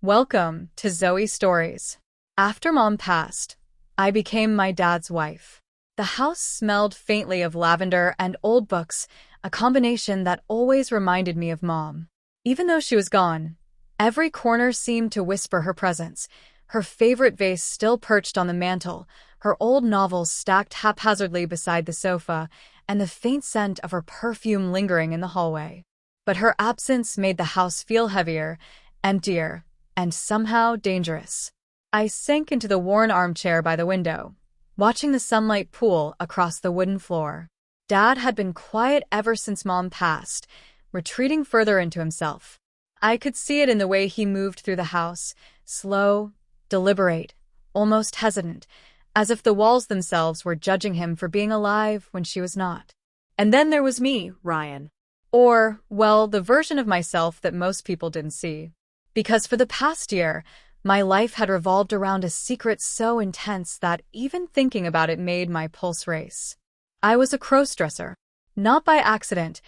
Welcome to Zoe Stories. After Mom passed, I became my dad's wife. The house smelled faintly of lavender and old books, a combination that always reminded me of Mom. Even though she was gone, every corner seemed to whisper her presence. Her favorite vase still perched on the mantel, her old novels stacked haphazardly beside the sofa, and the faint scent of her perfume lingering in the hallway. But her absence made the house feel heavier, emptier, and somehow dangerous. I sank into the worn armchair by the window, watching the sunlight pool across the wooden floor. Dad had been quiet ever since Mom passed, retreating further into himself. I could see it in the way he moved through the house, slow, deliberate, almost hesitant, as if the walls themselves were judging him for being alive when she was not. And then there was me, Ryan. Or, well, the version of myself that most people didn't see. Because for the past year, my life had revolved around a secret so intense that even thinking about it made my pulse race. I was a crossdresser. Not by accident,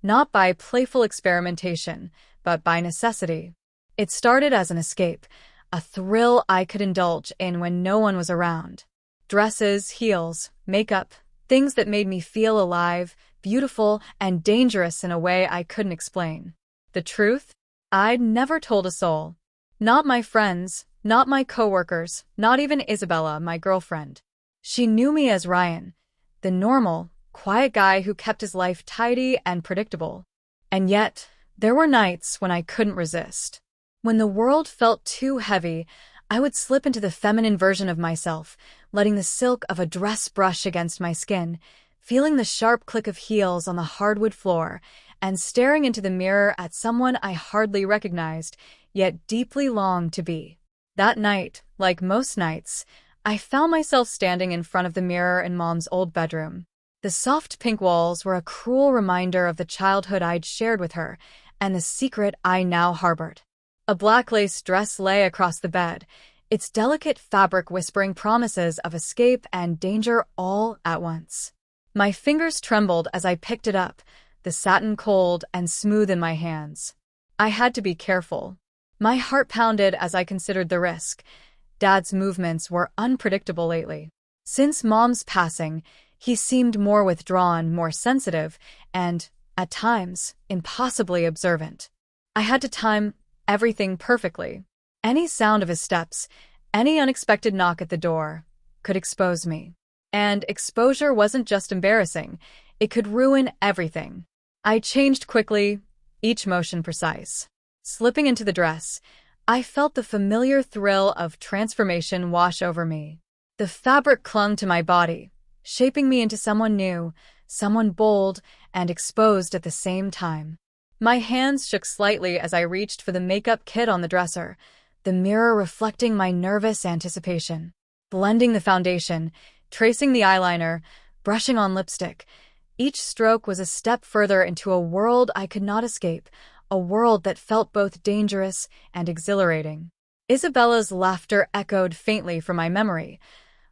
not by playful experimentation, but by necessity. It started as an escape, a thrill I could indulge in when no one was around. Dresses, heels, makeup, things that made me feel alive, beautiful, and dangerous in a way I couldn't explain. The truth? I'd never told a soul. Not my friends, not my coworkers, not even Isabella, my girlfriend. She knew me as Ryan, the normal, quiet guy who kept his life tidy and predictable. And yet, there were nights when I couldn't resist. When the world felt too heavy, I would slip into the feminine version of myself, letting the silk of a dress brush against my skin, feeling the sharp click of heels on the hardwood floor, and staring into the mirror at someone I hardly recognized, yet deeply longed to be. That night, like most nights, I found myself standing in front of the mirror in Mom's old bedroom. The soft pink walls were a cruel reminder of the childhood I'd shared with her, and the secret I now harbored. A black lace dress lay across the bed, its delicate fabric whispering promises of escape and danger all at once. My fingers trembled as I picked it up, the satin cold and smooth in my hands. I had to be careful. My heart pounded as I considered the risk. Dad's movements were unpredictable lately. Since Mom's passing, he seemed more withdrawn, more sensitive, and, at times, impossibly observant. I had to time everything perfectly. Any sound of his steps, any unexpected knock at the door, could expose me. And exposure wasn't just embarrassing, it could ruin everything. I changed quickly, each motion precise. Slipping into the dress, I felt the familiar thrill of transformation wash over me. The fabric clung to my body, shaping me into someone new, someone bold and exposed at the same time. My hands shook slightly as I reached for the makeup kit on the dresser, the mirror reflecting my nervous anticipation. Blending the foundation, tracing the eyeliner, brushing on lipstick, each stroke was a step further into a world I could not escape, a world that felt both dangerous and exhilarating. Isabella's laughter echoed faintly from my memory,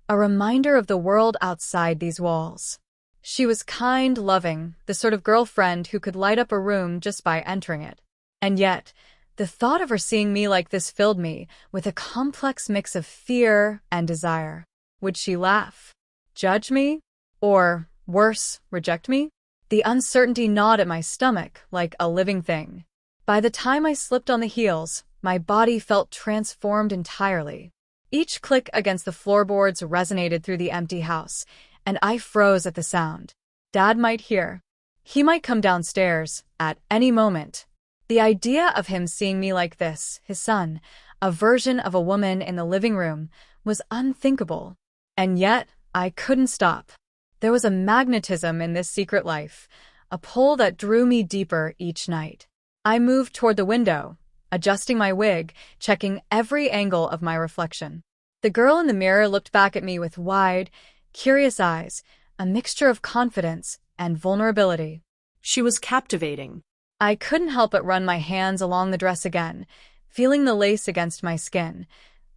a reminder of the world outside these walls. She was kind, loving, the sort of girlfriend who could light up a room just by entering it. And yet, the thought of her seeing me like this filled me with a complex mix of fear and desire. Would she laugh? Judge me? Or, worse, reject me? The uncertainty gnawed at my stomach like a living thing. By the time I slipped on the heels, my body felt transformed entirely. Each click against the floorboards resonated through the empty house, and I froze at the sound. Dad might hear. He might come downstairs at any moment. The idea of him seeing me like this, his son, a version of a woman in the living room, was unthinkable. And yet, I couldn't stop. There was a magnetism in this secret life, a pull that drew me deeper each night. I moved toward the window, adjusting my wig, checking every angle of my reflection. The girl in the mirror looked back at me with wide, curious eyes, a mixture of confidence and vulnerability. She was captivating. I couldn't help but run my hands along the dress again, feeling the lace against my skin,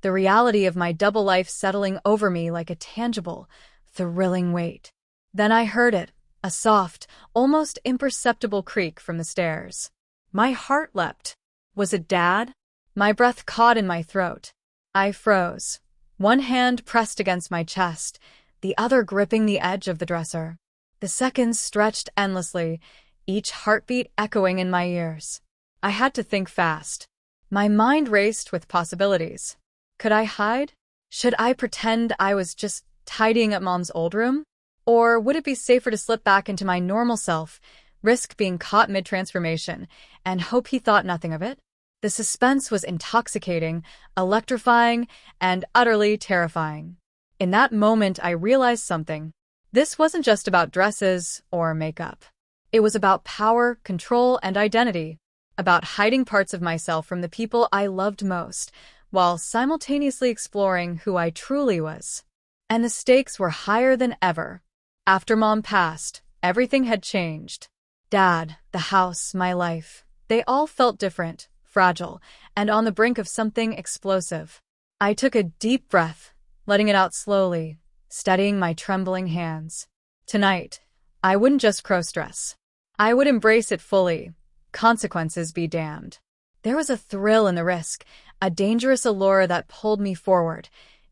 the reality of my double life settling over me like a tangible, thrilling weight. Then I heard it, a soft, almost imperceptible creak from the stairs. My heart leapt. Was it Dad? My breath caught in my throat. I froze, one hand pressed against my chest, the other gripping the edge of the dresser. The seconds stretched endlessly, each heartbeat echoing in my ears. I had to think fast. My mind raced with possibilities. Could I hide? Should I pretend I was just tidying up Mom's old room? Or would it be safer to slip back into my normal self, risk being caught mid-transformation, and hope he thought nothing of it? The suspense was intoxicating, electrifying, and utterly terrifying. In that moment, I realized something. This wasn't just about dresses or makeup. It was about power, control, and identity, about hiding parts of myself from the people I loved most, while simultaneously exploring who I truly was. And the stakes were higher than ever. After Mom passed, everything had changed. Dad, the house, my life, they all felt different, fragile, and on the brink of something explosive. I took a deep breath, letting it out slowly, steadying my trembling hands. Tonight, I wouldn't just crossdress. I would embrace it fully. Consequences be damned. There was a thrill in the risk, a dangerous allure that pulled me forward,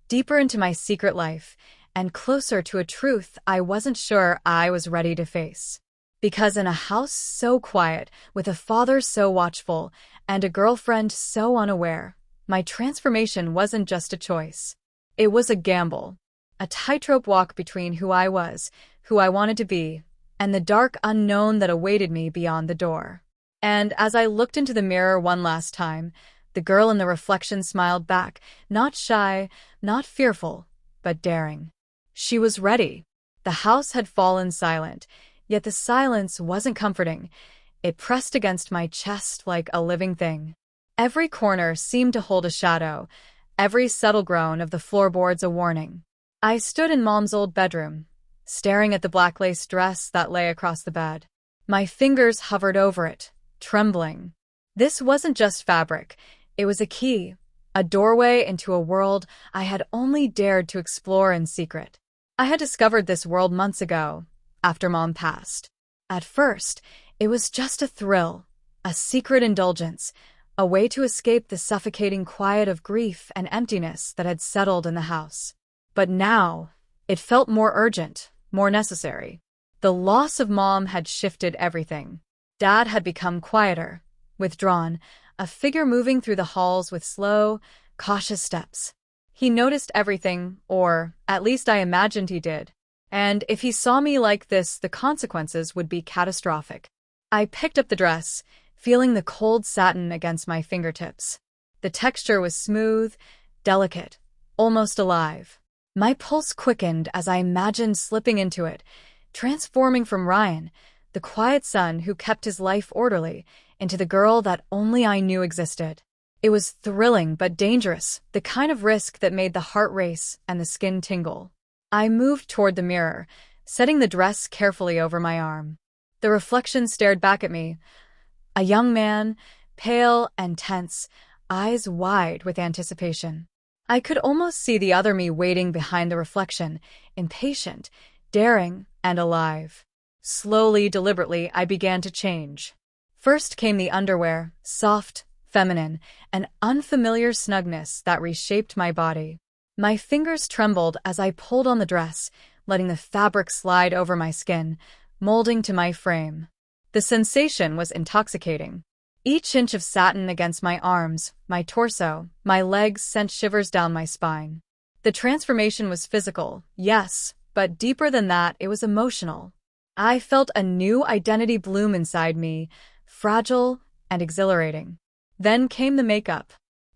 deeper into my secret life, and closer to a truth I wasn't sure I was ready to face. Because in a house so quiet, with a father so watchful, and a girlfriend so unaware, my transformation wasn't just a choice. It was a gamble. A tightrope walk between who I was, who I wanted to be, and the dark unknown that awaited me beyond the door. And as I looked into the mirror one last time, the girl in the reflection smiled back, not shy, not fearful, but daring. She was ready. The house had fallen silent, yet the silence wasn't comforting. It pressed against my chest like a living thing. Every corner seemed to hold a shadow, every subtle groan of the floorboards a warning. I stood in Mom's old bedroom, staring at the black lace dress that lay across the bed. My fingers hovered over it, trembling. This wasn't just fabric. It was a key, a doorway into a world I had only dared to explore in secret. I had discovered this world months ago, after Mom passed. At first, it was just a thrill, a secret indulgence, a way to escape the suffocating quiet of grief and emptiness that had settled in the house. But now, it felt more urgent, more necessary. The loss of Mom had shifted everything. Dad had become quieter, withdrawn, a figure moving through the halls with slow, cautious steps. He noticed everything, or at least I imagined he did. And if he saw me like this, the consequences would be catastrophic. I picked up the dress, feeling the cold satin against my fingertips. The texture was smooth, delicate, almost alive. My pulse quickened as I imagined slipping into it, transforming from Ryan, the quiet son who kept his life orderly, into the girl that only I knew existed. It was thrilling but dangerous, the kind of risk that made the heart race and the skin tingle. I moved toward the mirror, setting the dress carefully over my arm. The reflection stared back at me, a young man, pale and tense, eyes wide with anticipation. I could almost see the other me waiting behind the reflection, impatient, daring, and alive. Slowly, deliberately, I began to change. First came the underwear, soft, feminine, an unfamiliar snugness that reshaped my body. My fingers trembled as I pulled on the dress, letting the fabric slide over my skin, molding to my frame. The sensation was intoxicating. Each inch of satin against my arms, my torso, my legs sent shivers down my spine. The transformation was physical, yes, but deeper than that, it was emotional. I felt a new identity bloom inside me, fragile and exhilarating. Then came the makeup.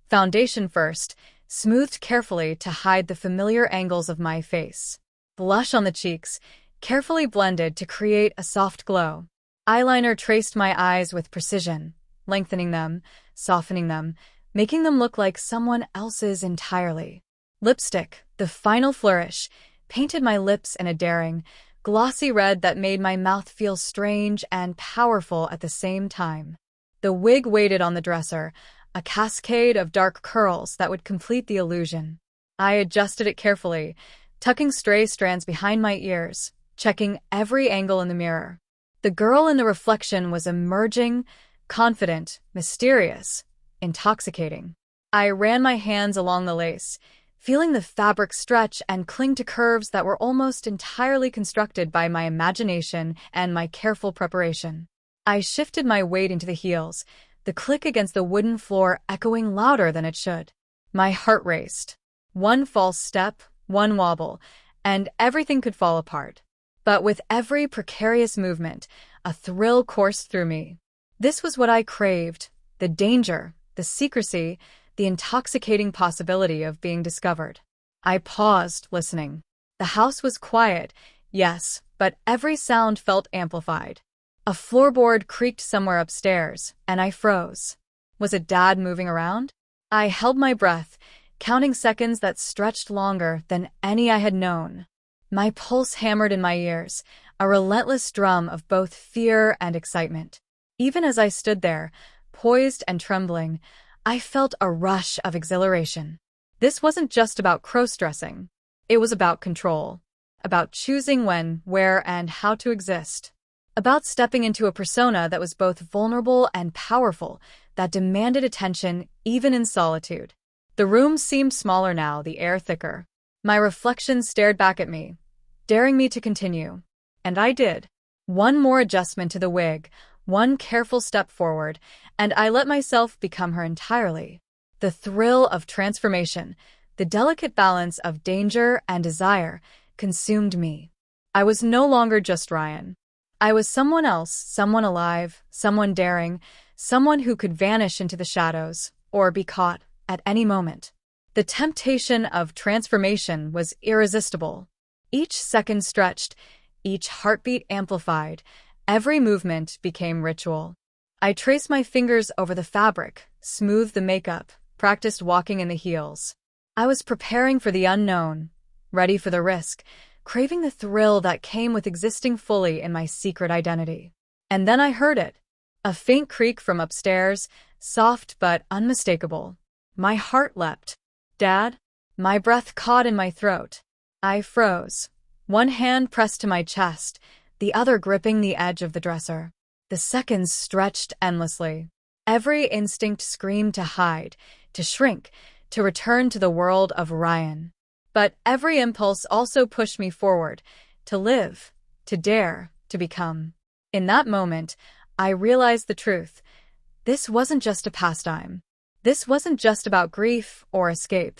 Foundation first, smoothed carefully to hide the familiar angles of my face. Blush on the cheeks, carefully blended to create a soft glow. Eyeliner traced my eyes with precision, lengthening them, softening them, making them look like someone else's entirely. Lipstick, the final flourish, painted my lips in a daring, glossy red that made my mouth feel strange and powerful at the same time. The wig waited on the dresser, a cascade of dark curls that would complete the illusion. I adjusted it carefully, tucking stray strands behind my ears, checking every angle in the mirror. The girl in the reflection was emerging, confident, mysterious, intoxicating. I ran my hands along the lace, feeling the fabric stretch and cling to curves that were almost entirely constructed by my imagination and my careful preparation. I shifted my weight into the heels, the click against the wooden floor echoing louder than it should. My heart raced. One false step, one wobble, and everything could fall apart. But with every precarious movement, a thrill coursed through me. This was what I craved: the danger, the secrecy, the intoxicating possibility of being discovered. I paused, listening. The house was quiet, yes, but every sound felt amplified. A floorboard creaked somewhere upstairs, and I froze. Was it Dad moving around? I held my breath, counting seconds that stretched longer than any I had known. My pulse hammered in my ears, a relentless drum of both fear and excitement. Even as I stood there, poised and trembling, I felt a rush of exhilaration. This wasn't just about crossdressing. It was about control, about choosing when, where, and how to exist, about stepping into a persona that was both vulnerable and powerful, that demanded attention even in solitude. The room seemed smaller now, the air thicker. My reflection stared back at me, daring me to continue. And I did. One more adjustment to the wig, one careful step forward, and I let myself become her entirely. The thrill of transformation, the delicate balance of danger and desire, consumed me. I was no longer just Ryan. I was someone else, someone alive, someone daring, someone who could vanish into the shadows, or be caught at any moment. The temptation of transformation was irresistible. Each second stretched, each heartbeat amplified, every movement became ritual. I traced my fingers over the fabric, smoothed the makeup, practiced walking in the heels. I was preparing for the unknown, ready for the risk, craving the thrill that came with existing fully in my secret identity. And then I heard it. A faint creak from upstairs, soft but unmistakable. My heart leapt. Dad? My breath caught in my throat. I froze. One hand pressed to my chest, the other gripping the edge of the dresser. The seconds stretched endlessly. Every instinct screamed to hide, to shrink, to return to the world of Ryan. But every impulse also pushed me forward, to live, to dare, to become. In that moment, I realized the truth. This wasn't just a pastime. This wasn't just about grief or escape.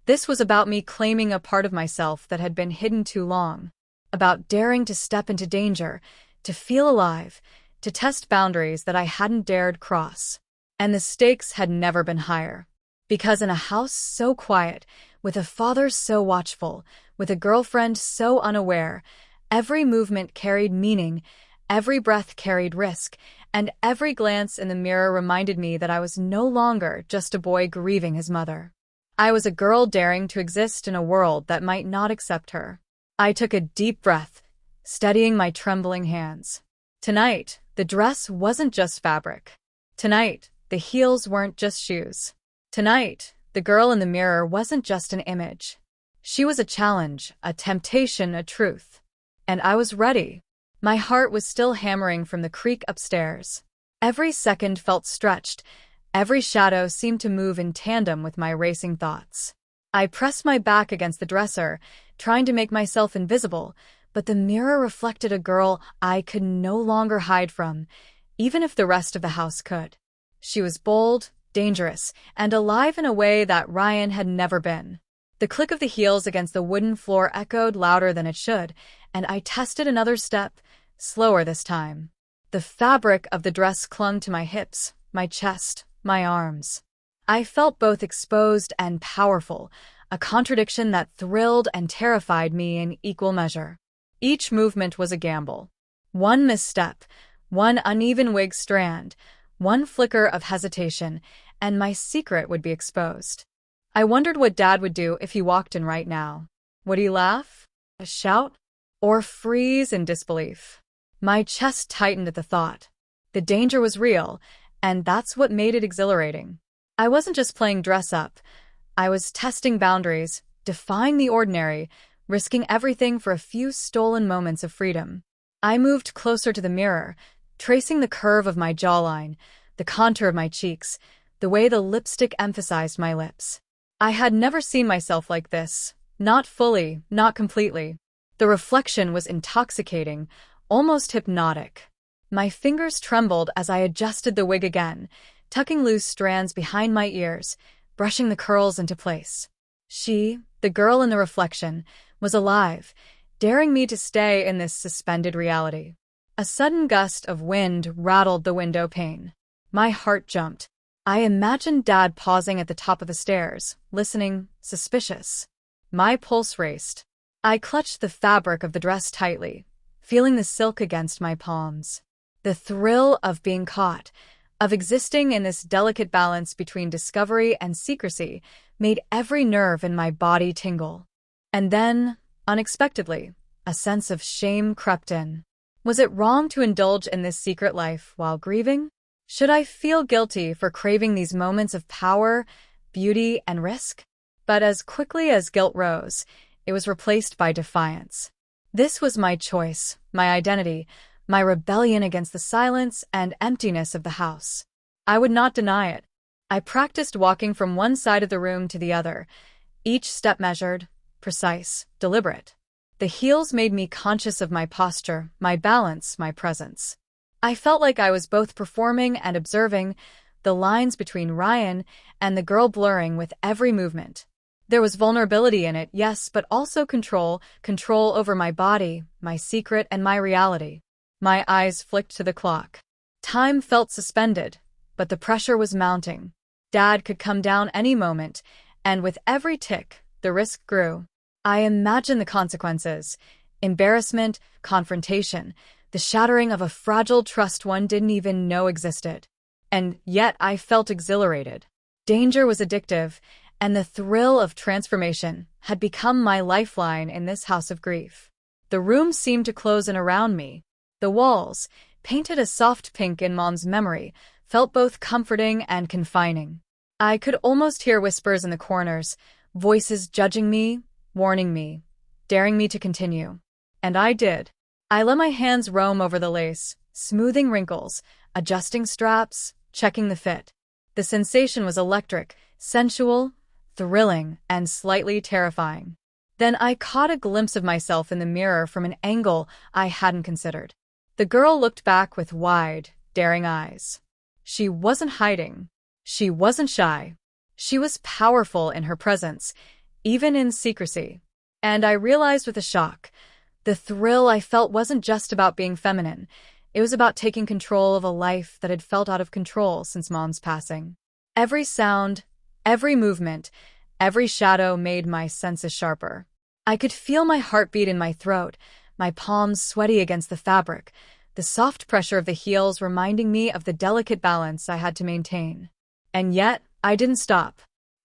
This was about me claiming a part of myself that had been hidden too long, about daring to step into danger, to feel alive, to test boundaries that I hadn't dared cross. And the stakes had never been higher. Because in a house so quiet, with a father so watchful, with a girlfriend so unaware, every movement carried meaning, every breath carried risk, and every glance in the mirror reminded me that I was no longer just a boy grieving his mother. I was a girl daring to exist in a world that might not accept her. I took a deep breath, steadying my trembling hands. Tonight, the dress wasn't just fabric. Tonight, the heels weren't just shoes. Tonight, the girl in the mirror wasn't just an image. She was a challenge, a temptation, a truth. And I was ready. My heart was still hammering from the creak upstairs. Every second felt stretched. Every shadow seemed to move in tandem with my racing thoughts. I pressed my back against the dresser, trying to make myself invisible, but the mirror reflected a girl I could no longer hide from, even if the rest of the house could. She was bold, dangerous, and alive in a way that Ryan had never been. The click of the heels against the wooden floor echoed louder than it should, and I tested another step, slower this time. The fabric of the dress clung to my hips, my chest, my arms. I felt both exposed and powerful, a contradiction that thrilled and terrified me in equal measure. Each movement was a gamble. One misstep, one uneven wig strand, one flicker of hesitation, and my secret would be exposed. I wondered what Dad would do if he walked in right now. Would he laugh, shout, or freeze in disbelief? My chest tightened at the thought. The danger was real, and that's what made it exhilarating. I wasn't just playing dress-up. I was testing boundaries, defying the ordinary, risking everything for a few stolen moments of freedom. I moved closer to the mirror, tracing the curve of my jawline, the contour of my cheeks, the the way the lipstick emphasized my lips. I had never seen myself like this. Not fully, not completely. The reflection was intoxicating, almost hypnotic. My fingers trembled as I adjusted the wig again, tucking loose strands behind my ears, brushing the curls into place. She, the girl in the reflection, was alive, daring me to stay in this suspended reality. A sudden gust of wind rattled the window pane. My heart jumped. I imagined Dad pausing at the top of the stairs, listening, suspicious. My pulse raced. I clutched the fabric of the dress tightly, feeling the silk against my palms. The thrill of being caught, of existing in this delicate balance between discovery and secrecy, made every nerve in my body tingle. And then, unexpectedly, a sense of shame crept in. Was it wrong to indulge in this secret life while grieving? Should I feel guilty for craving these moments of power, beauty, and risk? But as quickly as guilt rose, it was replaced by defiance. This was my choice, my identity, my rebellion against the silence and emptiness of the house. I would not deny it. I practiced walking from one side of the room to the other, each step measured, precise, deliberate. The heels made me conscious of my posture, my balance, my presence. I felt like I was both performing and observing, the lines between Ryan and the girl blurring with every movement. There was vulnerability in it, yes, but also control over my body, my secret, and my reality. My eyes flicked to the clock. Time felt suspended, but the pressure was mounting. Dad could come down any moment, and with every tick, the risk grew. I imagined the consequences: embarrassment, confrontation, the shattering of a fragile trust one didn't even know existed. And yet I felt exhilarated. Danger was addictive, and the thrill of transformation had become my lifeline in this house of grief. The room seemed to close in around me. The walls, painted a soft pink in Mom's memory, felt both comforting and confining. I could almost hear whispers in the corners, voices judging me, warning me, daring me to continue. And I did. I let my hands roam over the lace, smoothing wrinkles, adjusting straps, checking the fit. The sensation was electric, sensual, thrilling, and slightly terrifying. Then I caught a glimpse of myself in the mirror from an angle I hadn't considered. The girl looked back with wide, daring eyes. She wasn't hiding. She wasn't shy. She was powerful in her presence, even in secrecy. And I realized with a shock, the thrill I felt wasn't just about being feminine. It was about taking control of a life that had felt out of control since Mom's passing. Every sound, every movement, every shadow made my senses sharper. I could feel my heartbeat in my throat, my palms sweaty against the fabric, the soft pressure of the heels reminding me of the delicate balance I had to maintain. And yet, I didn't stop.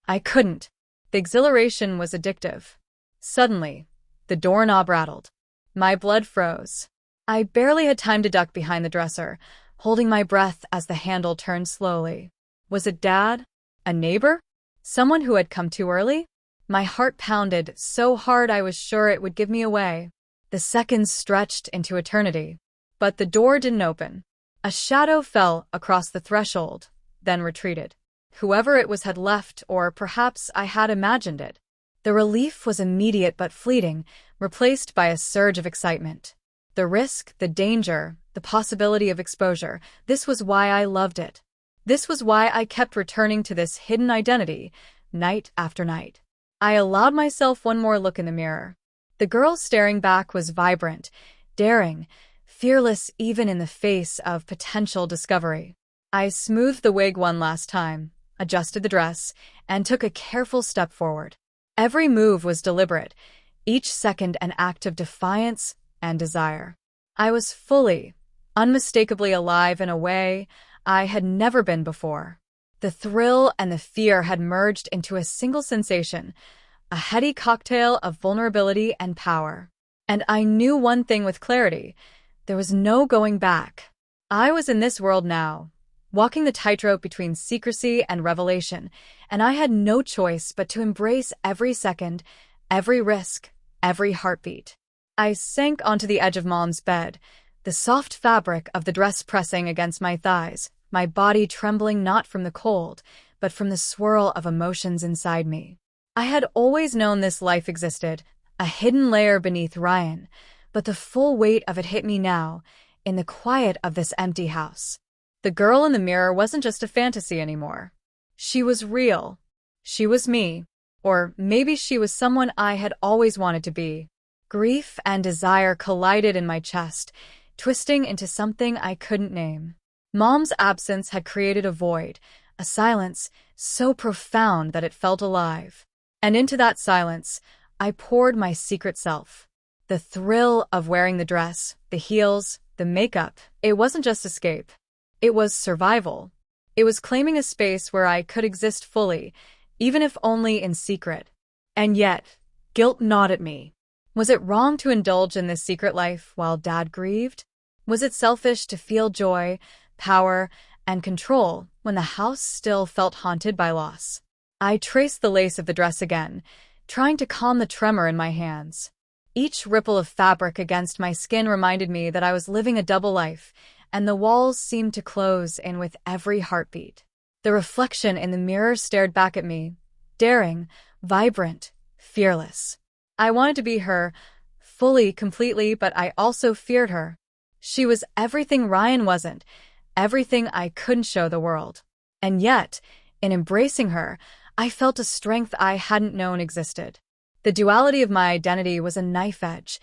I couldn't. The exhilaration was addictive. Suddenly, the doorknob rattled. My blood froze. I barely had time to duck behind the dresser, holding my breath as the handle turned slowly. Was it Dad? A neighbor? Someone who had come too early? My heart pounded so hard I was sure it would give me away. The seconds stretched into eternity. But the door didn't open. A shadow fell across the threshold, then retreated. Whoever it was had left, or perhaps I had imagined it. The relief was immediate but fleeting, replaced by a surge of excitement. The risk, the danger, the possibility of exposure, this was why I loved it. This was why I kept returning to this hidden identity, night after night. I allowed myself one more look in the mirror. The girl staring back was vibrant, daring, fearless even in the face of potential discovery. I smoothed the wig one last time, adjusted the dress, and took a careful step forward. Every move was deliberate, each second an act of defiance and desire. I was fully, unmistakably alive in a way I had never been before. The thrill and the fear had merged into a single sensation, a heady cocktail of vulnerability and power. And I knew one thing with clarity: there was no going back. I was in this world now, walking the tightrope between secrecy and revelation, and I had no choice but to embrace every second, every risk, every heartbeat. I sank onto the edge of Mom's bed, the soft fabric of the dress pressing against my thighs, my body trembling not from the cold, but from the swirl of emotions inside me. I had always known this life existed, a hidden layer beneath Ryan, but the full weight of it hit me now, in the quiet of this empty house. The girl in the mirror wasn't just a fantasy anymore. She was real. She was me. Or maybe she was someone I had always wanted to be. Grief and desire collided in my chest, twisting into something I couldn't name. Mom's absence had created a void, a silence so profound that it felt alive. And into that silence, I poured my secret self. The thrill of wearing the dress, the heels, the makeup, it wasn't just escape. It was survival. It was claiming a space where I could exist fully, even if only in secret. And yet, guilt gnawed at me. Was it wrong to indulge in this secret life while Dad grieved? Was it selfish to feel joy, power, and control when the house still felt haunted by loss? I traced the lace of the dress again, trying to calm the tremor in my hands. Each ripple of fabric against my skin reminded me that I was living a double life, and the walls seemed to close in with every heartbeat. The reflection in the mirror stared back at me, daring, vibrant, fearless. I wanted to be her, fully, completely, but I also feared her. She was everything Ryan wasn't, everything I couldn't show the world. And yet, in embracing her, I felt a strength I hadn't known existed. The duality of my identity was a knife edge,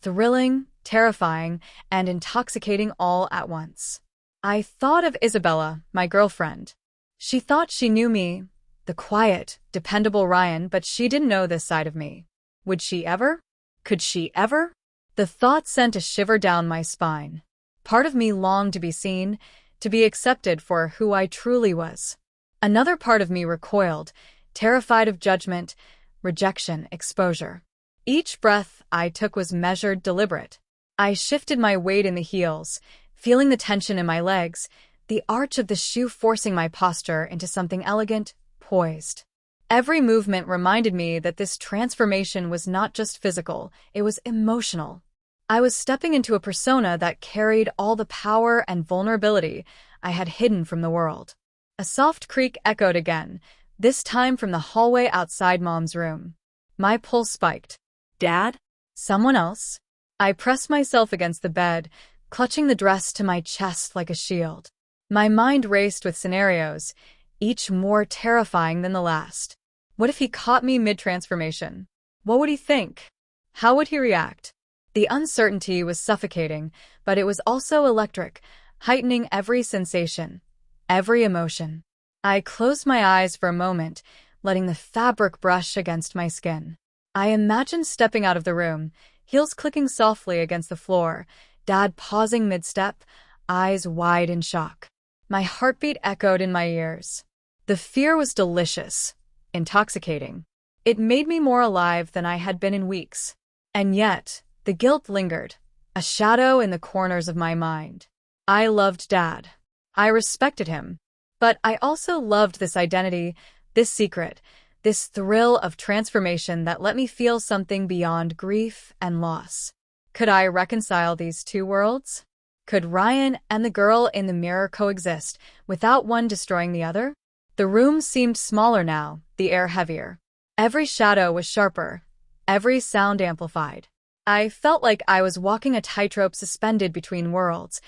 thrilling, terrifying, and intoxicating all at once. I thought of Isabella, my girlfriend. She thought she knew me, the quiet, dependable Ryan, but she didn't know this side of me. Would she ever? Could she ever? The thought sent a shiver down my spine. Part of me longed to be seen, to be accepted for who I truly was. Another part of me recoiled, terrified of judgment, rejection, exposure. Each breath I took was measured, deliberate. I shifted my weight in the heels, feeling the tension in my legs, the arch of the shoe forcing my posture into something elegant, poised. Every movement reminded me that this transformation was not just physical, it was emotional. I was stepping into a persona that carried all the power and vulnerability I had hidden from the world. A soft creak echoed again, this time from the hallway outside Mom's room. My pulse spiked. Dad? Someone else? I pressed myself against the bed, clutching the dress to my chest like a shield. My mind raced with scenarios, each more terrifying than the last. What if he caught me mid-transformation? What would he think? How would he react? The uncertainty was suffocating, but it was also electric, heightening every sensation, every emotion. I closed my eyes for a moment, letting the fabric brush against my skin. I imagined stepping out of the room, heels clicking softly against the floor, Dad pausing mid-step, eyes wide in shock. My heartbeat echoed in my ears. The fear was delicious, intoxicating. It made me more alive than I had been in weeks. And yet, the guilt lingered, a shadow in the corners of my mind. I loved Dad. I respected him. But I also loved this identity, this secret, this thrill of transformation that let me feel something beyond grief and loss. Could I reconcile these two worlds? Could Ryan and the girl in the mirror coexist, without one destroying the other? The room seemed smaller now, the air heavier. Every shadow was sharper, every sound amplified. I felt like I was walking a tightrope suspended between worlds,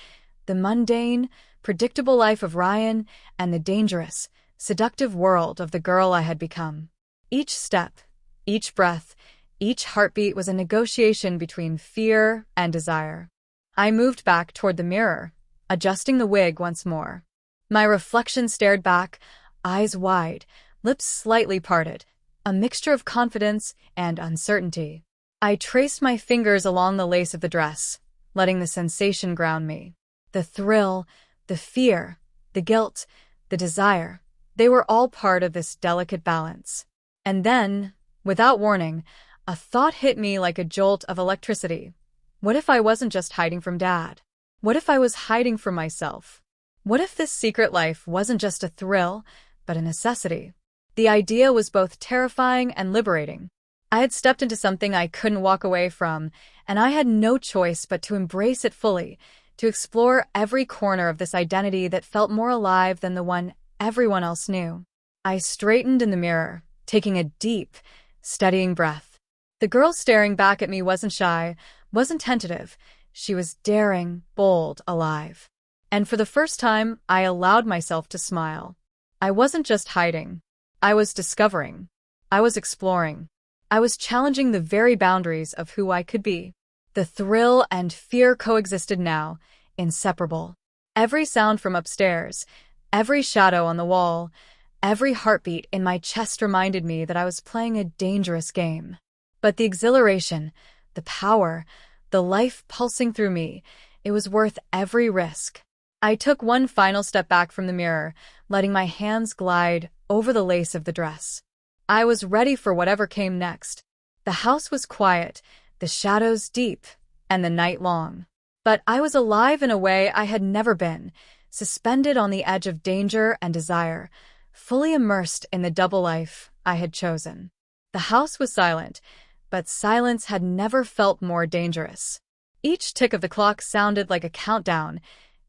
the mundane, predictable life of Ryan and the dangerous, seductive world of the girl I had become. Each step, each breath, each heartbeat was a negotiation between fear and desire. I moved back toward the mirror, adjusting the wig once more. My reflection stared back, eyes wide, lips slightly parted, a mixture of confidence and uncertainty. I traced my fingers along the lace of the dress, letting the sensation ground me. The thrill, the fear, the guilt, the desire, they were all part of this delicate balance. And then, without warning, a thought hit me like a jolt of electricity. What if I wasn't just hiding from Dad? What if I was hiding from myself? What if this secret life wasn't just a thrill, but a necessity? The idea was both terrifying and liberating. I had stepped into something I couldn't walk away from, and I had no choice but to embrace it fully, to explore every corner of this identity that felt more alive than the one everyone else knew. I straightened in the mirror, taking a deep, steadying breath. The girl staring back at me wasn't shy, wasn't tentative. She was daring, bold, alive. And for the first time, I allowed myself to smile. I wasn't just hiding. I was discovering. I was exploring. I was challenging the very boundaries of who I could be. The thrill and fear coexisted now, inseparable. Every sound from upstairs, every shadow on the wall, every heartbeat in my chest reminded me that I was playing a dangerous game. But the exhilaration, the power, the life pulsing through me, it was worth every risk. I took one final step back from the mirror, letting my hands glide over the lace of the dress. I was ready for whatever came next. The house was quiet, the shadows deep, and the night long. But I was alive in a way I had never been, suspended on the edge of danger and desire, fully immersed in the double life I had chosen. The house was silent, but silence had never felt more dangerous. Each tick of the clock sounded like a countdown,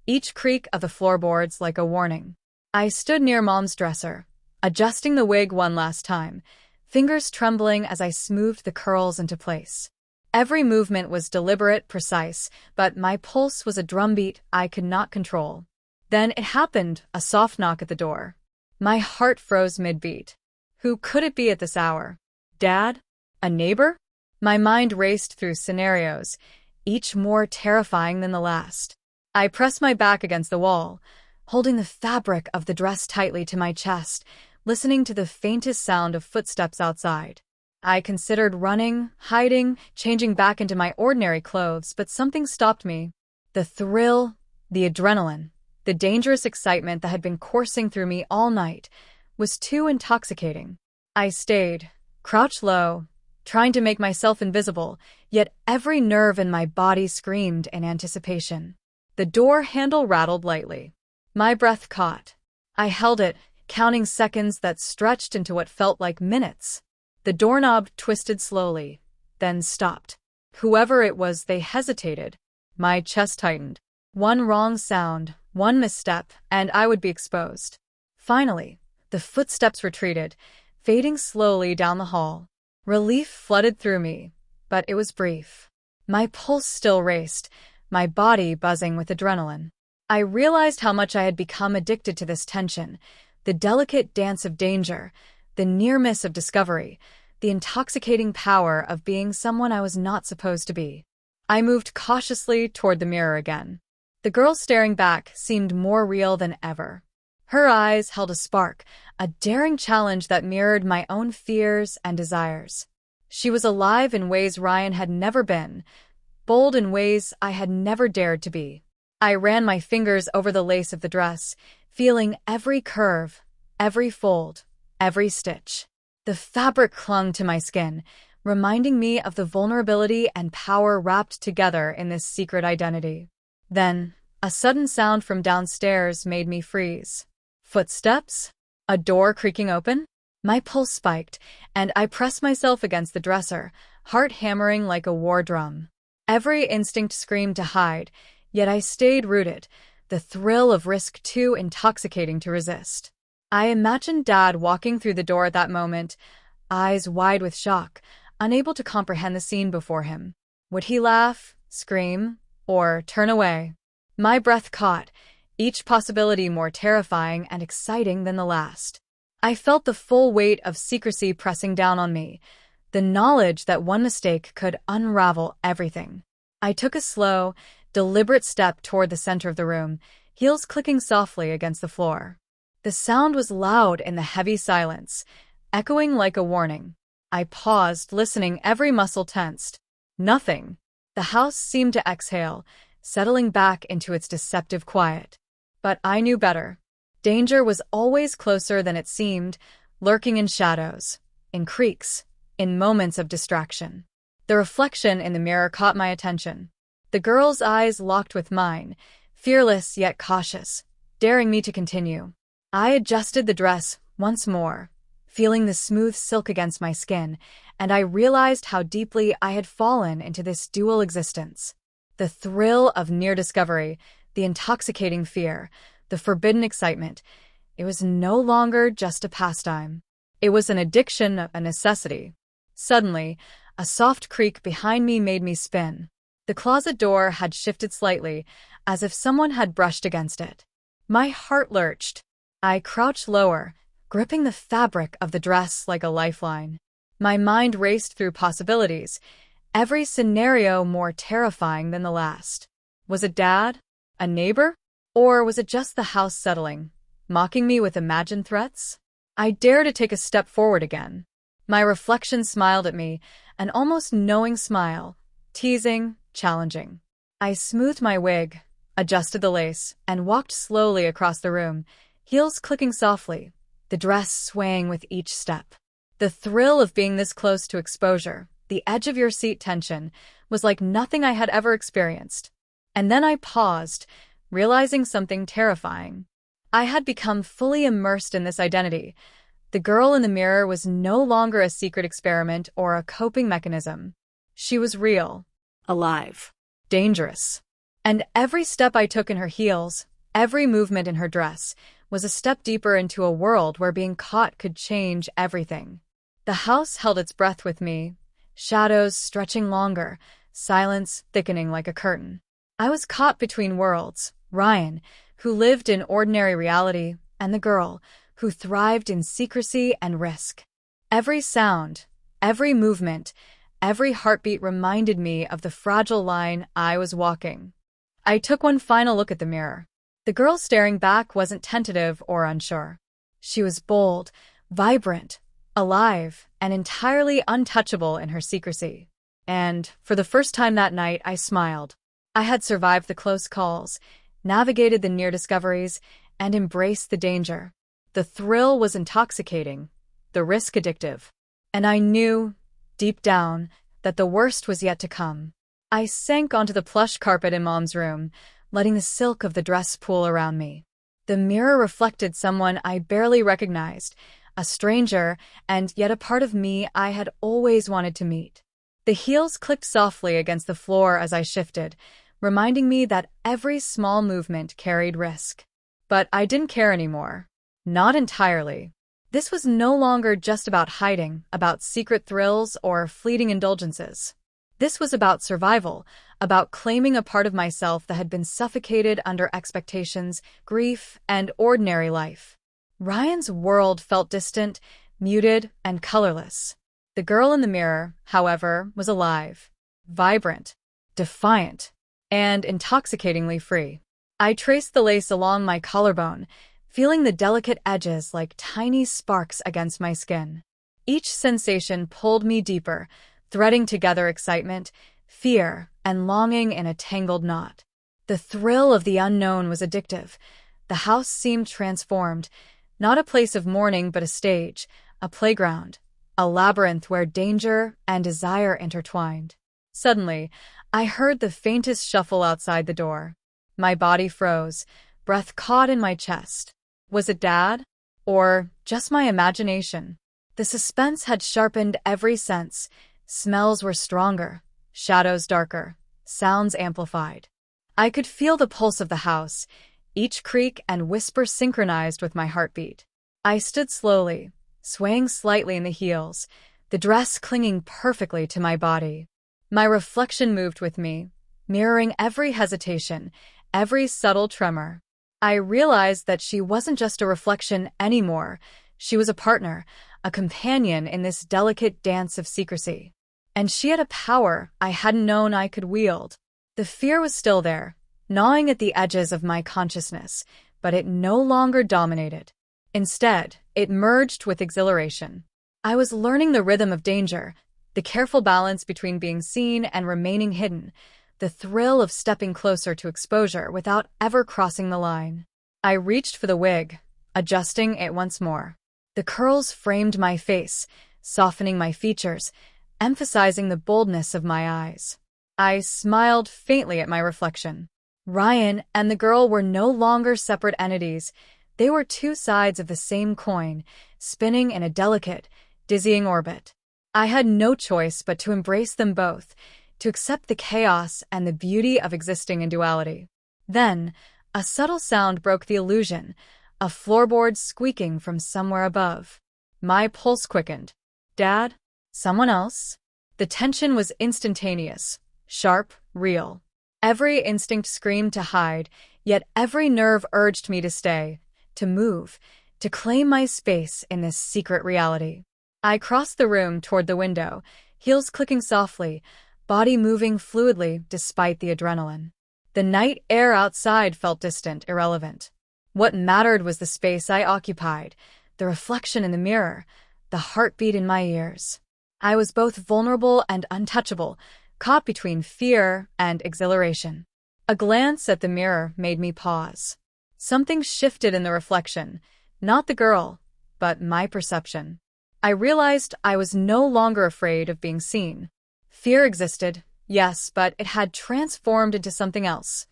each creak of the floorboards like a warning. I stood near Mom's dresser, adjusting the wig one last time, fingers trembling as I smoothed the curls into place. Every movement was deliberate, precise, but my pulse was a drumbeat I could not control. Then it happened, a soft knock at the door. My heart froze mid-beat. Who could it be at this hour? Dad? A neighbor? My mind raced through scenarios, each more terrifying than the last. I pressed my back against the wall, holding the fabric of the dress tightly to my chest, listening to the faintest sound of footsteps outside. I considered running, hiding, changing back into my ordinary clothes, but something stopped me. The thrill, the adrenaline, the dangerous excitement that had been coursing through me all night was too intoxicating. I stayed, crouched low, trying to make myself invisible, yet every nerve in my body screamed in anticipation. The door handle rattled lightly. My breath caught. I held it, counting seconds that stretched into what felt like minutes. The doorknob twisted slowly, then stopped. Whoever it was, they hesitated. My chest tightened. One wrong sound, one misstep, and I would be exposed. Finally, the footsteps retreated, fading slowly down the hall. Relief flooded through me, but it was brief. My pulse still raced, my body buzzing with adrenaline. I realized how much I had become addicted to this tension, the delicate dance of danger, the near miss of discovery, the intoxicating power of being someone I was not supposed to be. I moved cautiously toward the mirror again. The girl staring back seemed more real than ever. Her eyes held a spark, a daring challenge that mirrored my own fears and desires. She was alive in ways Ryan had never been, bold in ways I had never dared to be. I ran my fingers over the lace of the dress, feeling every curve, every fold, every stitch. The fabric clung to my skin, reminding me of the vulnerability and power wrapped together in this secret identity. Then, a sudden sound from downstairs made me freeze. Footsteps? A door creaking open? My pulse spiked, and I pressed myself against the dresser, heart hammering like a war drum. Every instinct screamed to hide, yet I stayed rooted, the thrill of risk too intoxicating to resist. I imagined Dad walking through the door at that moment, eyes wide with shock, unable to comprehend the scene before him. Would he laugh, scream, or turn away? My breath caught, each possibility more terrifying and exciting than the last. I felt the full weight of secrecy pressing down on me, the knowledge that one mistake could unravel everything. I took a slow, deliberate step toward the center of the room, heels clicking softly against the floor. The sound was loud in the heavy silence, echoing like a warning. I paused, listening, every muscle tensed. Nothing. The house seemed to exhale, settling back into its deceptive quiet. But I knew better. Danger was always closer than it seemed, lurking in shadows, in creaks, in moments of distraction. The reflection in the mirror caught my attention. The girl's eyes locked with mine, fearless yet cautious, daring me to continue. I adjusted the dress once more, feeling the smooth silk against my skin, and I realized how deeply I had fallen into this dual existence. The thrill of near discovery, the intoxicating fear, the forbidden excitement, It was no longer just a pastime. It was an addiction, a necessity. Suddenly, a soft creak behind me made me spin. The closet door had shifted slightly, as if someone had brushed against it. My heart lurched. I crouched lower, gripping the fabric of the dress like a lifeline. My mind raced through possibilities, every scenario more terrifying than the last. Was it Dad? A neighbor? Or was it just the house settling, mocking me with imagined threats? I dared to take a step forward again. My reflection smiled at me, an almost knowing smile, teasing, challenging. I smoothed my wig, adjusted the lace, and walked slowly across the room, heels clicking softly, the dress swaying with each step. The thrill of being this close to exposure, the edge-of-your-seat tension, was like nothing I had ever experienced. And then I paused, realizing something terrifying. I had become fully immersed in this identity. The girl in the mirror was no longer a secret experiment or a coping mechanism. She was real, Alive. dangerous. And every step I took in her heels, every movement in her dress, was a step deeper into a world where being caught could change everything. The house held its breath with me, shadows stretching longer, silence thickening like a curtain. I was caught between worlds, Ryan, who lived in ordinary reality, and the girl, who thrived in secrecy and risk. Every sound, every movement, every heartbeat reminded me of the fragile line I was walking. I took one final look at the mirror. The girl staring back wasn't tentative or unsure. She was bold, vibrant, alive, and entirely untouchable in her secrecy. And, for the first time that night, I smiled. I had survived the close calls, navigated the near discoveries, and embraced the danger. The thrill was intoxicating, the risk addictive. And I knew, deep down, that the worst was yet to come. I sank onto the plush carpet in Mom's room, letting the silk of the dress pool around me. The mirror reflected someone I barely recognized, a stranger, and yet a part of me I had always wanted to meet. The heels clicked softly against the floor as I shifted, reminding me that every small movement carried risk. But I didn't care anymore. Not entirely. This was no longer just about hiding, about secret thrills or fleeting indulgences. This was about survival, about claiming a part of myself that had been suffocated under expectations, grief, and ordinary life. Ryan's world felt distant, muted, and colorless. The girl in the mirror, however, was alive, vibrant, defiant, and intoxicatingly free. I traced the lace along my collarbone, feeling the delicate edges like tiny sparks against my skin. Each sensation pulled me deeper, threading together excitement, fear, and longing in a tangled knot. The thrill of the unknown was addictive. The house seemed transformed, not a place of mourning but a stage, a playground, a labyrinth where danger and desire intertwined. Suddenly, I heard the faintest shuffle outside the door. My body froze, breath caught in my chest. Was it Dad? Or just my imagination? The suspense had sharpened every sense. Smells were stronger, shadows darker, sounds amplified. I could feel the pulse of the house, each creak and whisper synchronized with my heartbeat. I stood slowly, swaying slightly in the heels, the dress clinging perfectly to my body. My reflection moved with me, mirroring every hesitation, every subtle tremor. I realized that she wasn't just a reflection anymore. She was a partner, a companion in this delicate dance of secrecy. And she had a power I hadn't known I could wield. The fear was still there, gnawing at the edges of my consciousness, but it no longer dominated. Instead, it merged with exhilaration. I was learning the rhythm of danger, the careful balance between being seen and remaining hidden, the thrill of stepping closer to exposure without ever crossing the line. I reached for the wig, adjusting it once more. The curls framed my face, softening my features, emphasizing the boldness of my eyes. I smiled faintly at my reflection. Ryan and the girl were no longer separate entities. They were two sides of the same coin, spinning in a delicate, dizzying orbit. I had no choice but to embrace them both, to accept the chaos and the beauty of existing in duality. Then, a subtle sound broke the illusion, a floorboard squeaking from somewhere above. My pulse quickened. Dad? Someone else? The tension was instantaneous, sharp, real. Every instinct screamed to hide, yet every nerve urged me to stay, to move, to claim my space in this secret reality. I crossed the room toward the window, heels clicking softly, body moving fluidly despite the adrenaline. The night air outside felt distant, irrelevant. What mattered was the space I occupied, the reflection in the mirror, the heartbeat in my ears. I was both vulnerable and untouchable, caught between fear and exhilaration. A glance at the mirror made me pause. Something shifted in the reflection, not the girl, but my perception. I realized I was no longer afraid of being seen. Fear existed, yes, but it had transformed into something else.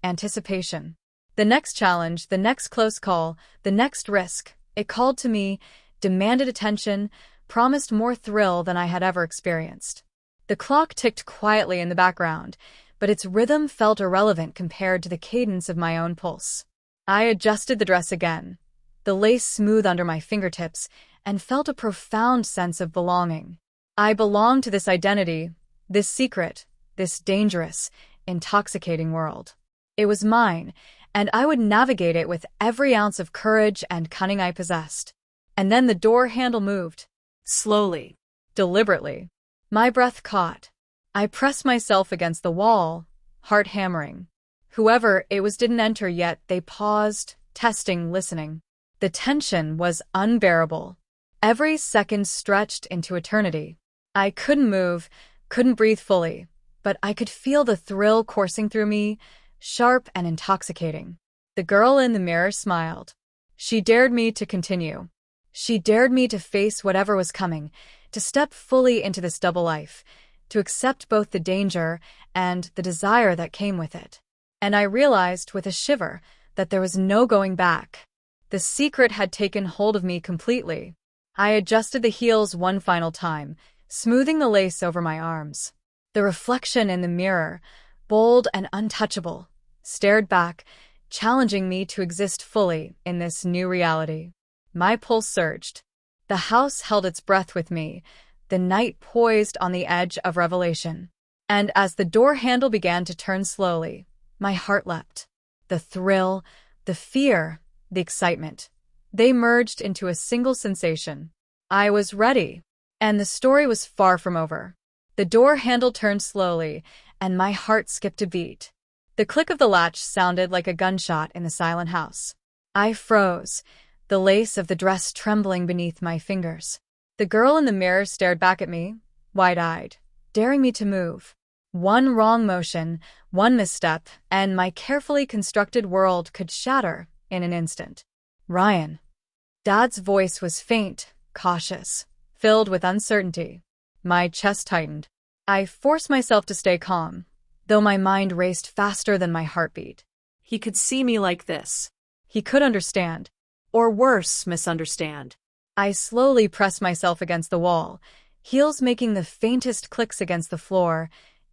Anticipation. The next challenge, the next close call, the next risk, it called to me, demanded attention, promised more thrill than I had ever experienced. The clock ticked quietly in the background, but its rhythm felt irrelevant compared to the cadence of my own pulse. I adjusted the dress again, the lace smooth under my fingertips, and felt a profound sense of belonging. I belonged to this identity, this secret, this dangerous, intoxicating world. It was mine, and I would navigate it with every ounce of courage and cunning I possessed. And then the door handle moved. Slowly. Deliberately. My breath caught. I pressed myself against the wall, heart hammering. Whoever it was didn't enter yet. They paused, testing, listening. The tension was unbearable. Every second stretched into eternity. I couldn't move, couldn't breathe fully, but I could feel the thrill coursing through me, sharp and intoxicating. The girl in the mirror smiled. She dared me to continue. She dared me to face whatever was coming, to step fully into this double life, to accept both the danger and the desire that came with it. And I realized with a shiver that there was no going back. The secret had taken hold of me completely. I adjusted the heels one final time, smoothing the lace over my arms. The reflection in the mirror, bold and untouchable, stared back, challenging me to exist fully in this new reality. My pulse surged. The house held its breath with me, the night poised on the edge of revelation. And as the door handle began to turn slowly, my heart leapt. The thrill, the fear, the excitement. They merged into a single sensation. I was ready, and the story was far from over. The door handle turned slowly, and my heart skipped a beat. The click of the latch sounded like a gunshot in the silent house. I froze, the lace of the dress trembling beneath my fingers. The girl in the mirror stared back at me, wide-eyed, daring me to move. One wrong motion, one misstep, and my carefully constructed world could shatter in an instant. Ryan. Dad's voice was faint, cautious, filled with uncertainty. My chest tightened. I forced myself to stay calm, though my mind raced faster than my heartbeat. He could see me like this. He could understand. Or worse, misunderstand. I slowly pressed myself against the wall, heels making the faintest clicks against the floor,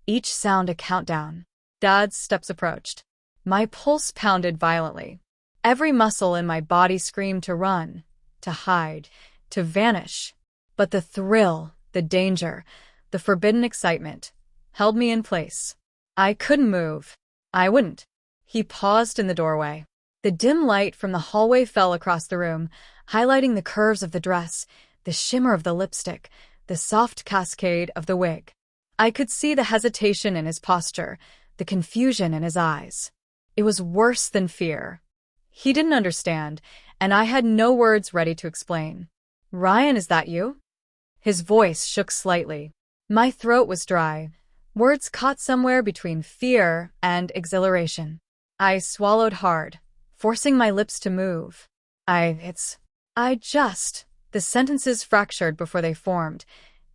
each sound a countdown. Dad's steps approached. My pulse pounded violently. Every muscle in my body screamed to run, to hide, to vanish. But the thrill, the danger, the forbidden excitement held me in place. I couldn't move. I wouldn't. He paused in the doorway. The dim light from the hallway fell across the room, highlighting the curves of the dress, the shimmer of the lipstick, the soft cascade of the wig. I could see the hesitation in his posture, the confusion in his eyes. It was worse than fear. He didn't understand, and I had no words ready to explain. "Ryan, is that you?" His voice shook slightly. My throat was dry. Words caught somewhere between fear and exhilaration. I swallowed hard, forcing my lips to move. The sentences fractured before they formed,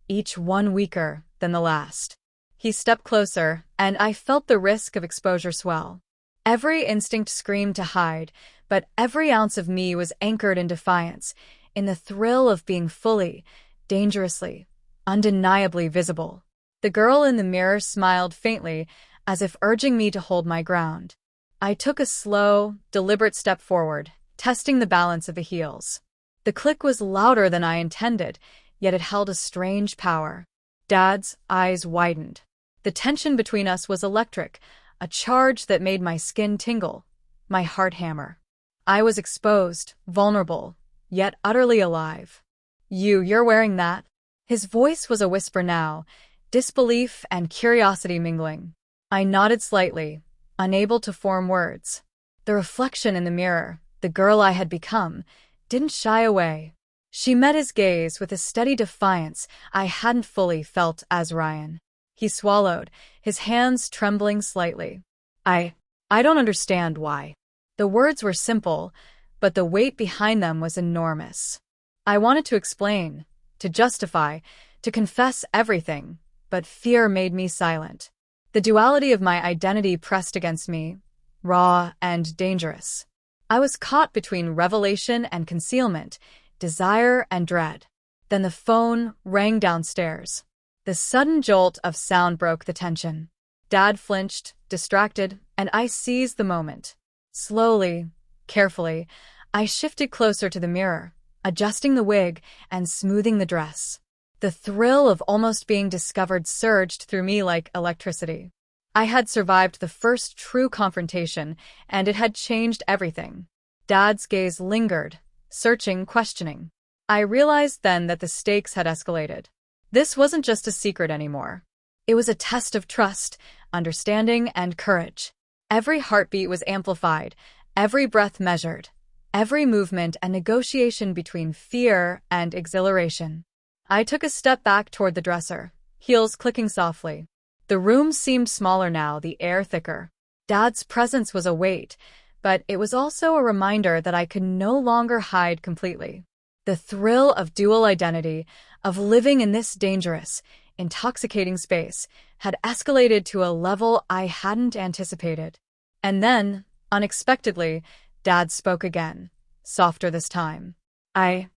each one weaker than the last. He stepped closer, and I felt the risk of exposure swell. Every instinct screamed to hide, but every ounce of me was anchored in defiance, in the thrill of being fully, dangerously, undeniably visible. The girl in the mirror smiled faintly, as if urging me to hold my ground. I took a slow, deliberate step forward, testing the balance of the heels. The click was louder than I intended, yet it held a strange power. Dad's eyes widened. The tension between us was electric, a charge that made my skin tingle, my heart hammer. I was exposed, vulnerable, yet utterly alive. You're wearing that?" His voice was a whisper now, disbelief and curiosity mingling. I nodded slightly, unable to form words. The reflection in the mirror, the girl I had become, didn't shy away. She met his gaze with a steady defiance I hadn't fully felt as Ryan. He swallowed, his hands trembling slightly. I don't understand why." The words were simple, but the weight behind them was enormous. I wanted to explain, to justify, to confess everything, but fear made me silent. The duality of my identity pressed against me, raw and dangerous. I was caught between revelation and concealment, desire and dread. Then the phone rang downstairs. The sudden jolt of sound broke the tension. Dad flinched, distracted, and I seized the moment. Slowly, carefully, I shifted closer to the mirror, adjusting the wig and smoothing the dress. The thrill of almost being discovered surged through me like electricity. I had survived the first true confrontation, and it had changed everything. Dad's gaze lingered, searching, questioning. I realized then that the stakes had escalated. This wasn't just a secret anymore. It was a test of trust, understanding, and courage. Every heartbeat was amplified, every breath measured, every movement a negotiation between fear and exhilaration. I took a step back toward the dresser, heels clicking softly. The room seemed smaller now, the air thicker. Dad's presence was a weight, but it was also a reminder that I could no longer hide completely. The thrill of dual identity, of living in this dangerous, intoxicating space, had escalated to a level I hadn't anticipated. And then, unexpectedly, Dad spoke again, softer this time. I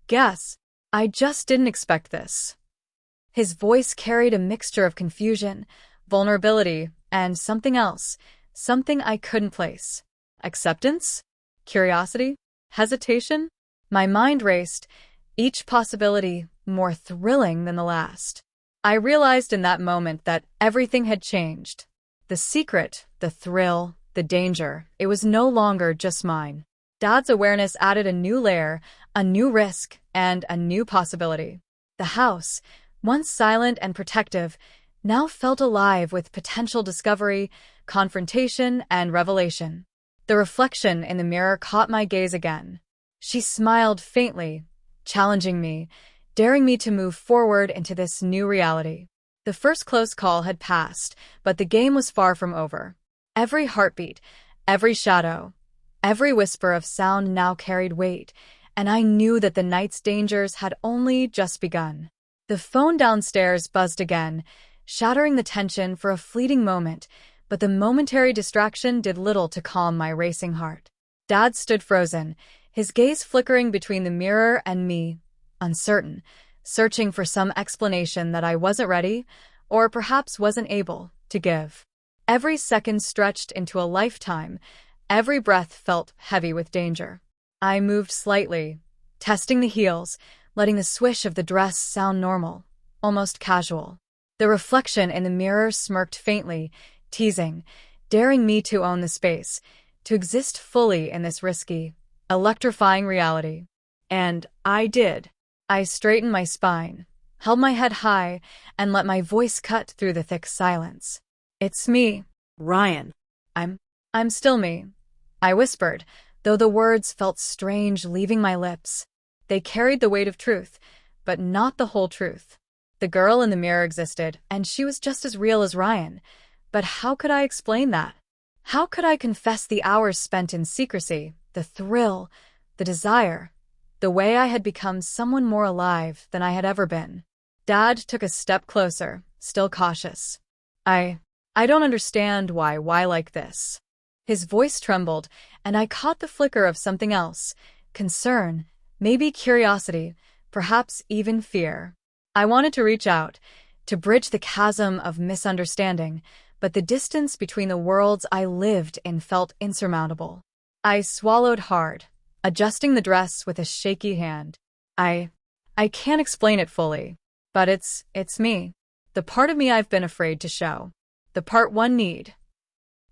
guess I just didn't expect this." His voice carried a mixture of confusion, vulnerability, and something else, something I couldn't place. Acceptance? Curiosity? Hesitation? My mind raced, each possibility more thrilling than the last. I realized in that moment that everything had changed. The secret, the thrill, the danger, it was no longer just mine. Dad's awareness added a new layer, a new risk, and a new possibility. The house, once silent and protective, now felt alive with potential discovery, confrontation, and revelation. The reflection in the mirror caught my gaze again. She smiled faintly, challenging me, daring me to move forward into this new reality. The first close call had passed, but the game was far from over. Every heartbeat, every shadow, every whisper of sound now carried weight, and I knew that the night's dangers had only just begun. The phone downstairs buzzed again, shattering the tension for a fleeting moment, but the momentary distraction did little to calm my racing heart. Dad stood frozen, his gaze flickering between the mirror and me, uncertain, searching for some explanation that I wasn't ready, or perhaps wasn't able, to give. Every second stretched into a lifetime, every breath felt heavy with danger. I moved slightly, testing the heels, letting the swish of the dress sound normal, almost casual. The reflection in the mirror smirked faintly, teasing, daring me to own the space, to exist fully in this risky, electrifying reality. And I did. I straightened my spine, held my head high, and let my voice cut through the thick silence. "It's me, Ryan." I'm still me," I whispered, though the words felt strange leaving my lips. They carried the weight of truth, but not the whole truth. The girl in the mirror existed, and she was just as real as Ryan. But how could I explain that? How could I confess the hours spent in secrecy, the thrill, the desire, the way I had become someone more alive than I had ever been? Dad took a step closer, still cautious. I don't understand why like this." His voice trembled, and I caught the flicker of something else, concern, maybe curiosity, perhaps even fear. I wanted to reach out, to bridge the chasm of misunderstanding, but the distance between the worlds I lived in felt insurmountable. I swallowed hard, adjusting the dress with a shaky hand. I can't explain it fully, but it's me. The part of me I've been afraid to show. The part one need.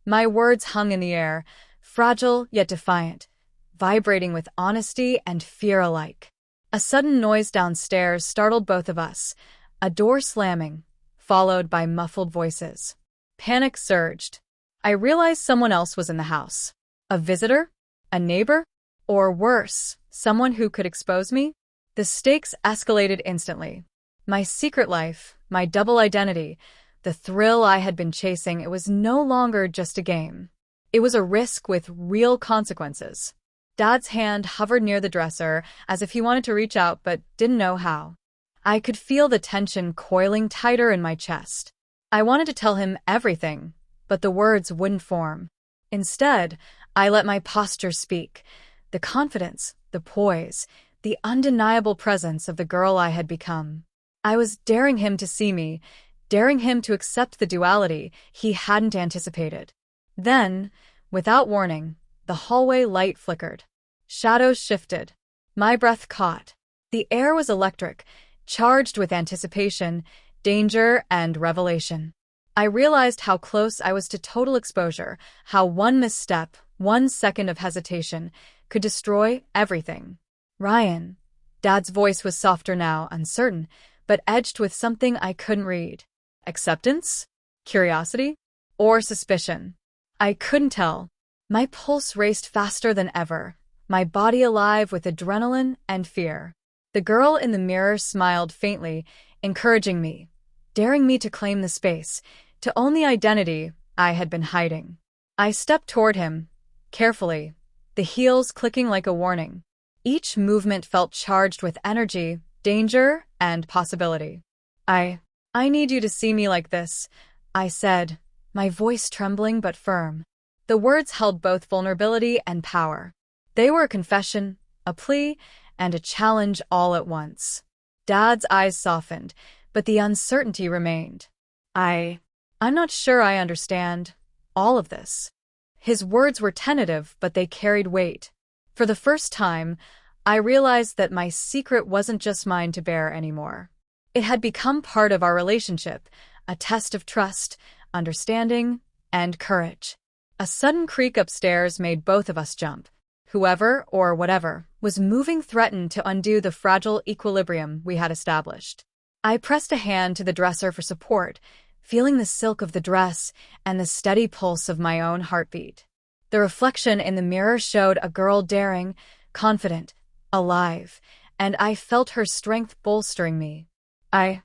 My words hung in the air, fragile yet defiant, vibrating with honesty and fear alike. A sudden noise downstairs startled both of us, a door slamming, followed by muffled voices. Panic surged. I realized someone else was in the house. A visitor? A neighbor? Or worse, someone who could expose me? The stakes escalated instantly. My secret life, my double identity, the thrill I had been chasing, it was no longer just a game. It was a risk with real consequences. Dad's hand hovered near the dresser as if he wanted to reach out but didn't know how. I could feel the tension coiling tighter in my chest. I wanted to tell him everything, but the words wouldn't form. Instead, I let my posture speak. The confidence, the poise, the undeniable presence of the girl I had become. I was daring him to see me, daring him to accept the duality he hadn't anticipated. Then, without warning, the hallway light flickered. Shadows shifted. My breath caught. The air was electric, charged with anticipation, danger, and revelation. I realized how close I was to total exposure, how one misstep, 1 second of hesitation, could destroy everything. Ryan. Dad's voice was softer now, uncertain, but edged with something I couldn't read. Acceptance? Curiosity? Or suspicion? I couldn't tell. My pulse raced faster than ever, my body alive with adrenaline and fear. The girl in the mirror smiled faintly, encouraging me, daring me to claim the space, to own the identity I had been hiding. I stepped toward him, carefully, the heels clicking like a warning. Each movement felt charged with energy, danger, and possibility. I need you to see me like this, I said, my voice trembling but firm. The words held both vulnerability and power. They were a confession, a plea, and a challenge all at once. Dad's eyes softened, but the uncertainty remained. I'm not sure I understand all of this. His words were tentative, but they carried weight. For the first time, I realized that my secret wasn't just mine to bear anymore. It had become part of our relationship, a test of trust, understanding, and courage. A sudden creak upstairs made both of us jump. Whoever, or whatever, was moving threatened to undo the fragile equilibrium we had established. I pressed a hand to the dresser for support, feeling the silk of the dress and the steady pulse of my own heartbeat. The reflection in the mirror showed a girl daring, confident, alive, and I felt her strength bolstering me. I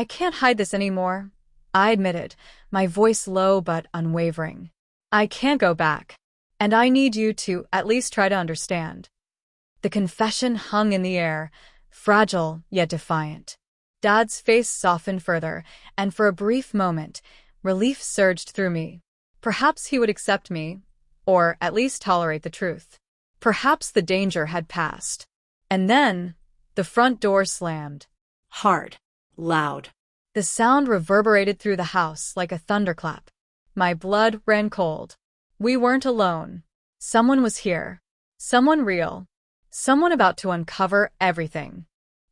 can't hide this anymore, I admitted, my voice low but unwavering. I can't go back, and I need you to at least try to understand. The confession hung in the air, fragile yet defiant. Dad's face softened further, and for a brief moment, relief surged through me. Perhaps he would accept me, or at least tolerate the truth. Perhaps the danger had passed. And then, the front door slammed. Hard. Loud. The sound reverberated through the house like a thunderclap. My blood ran cold. We weren't alone. Someone was here. Someone real. Someone about to uncover everything.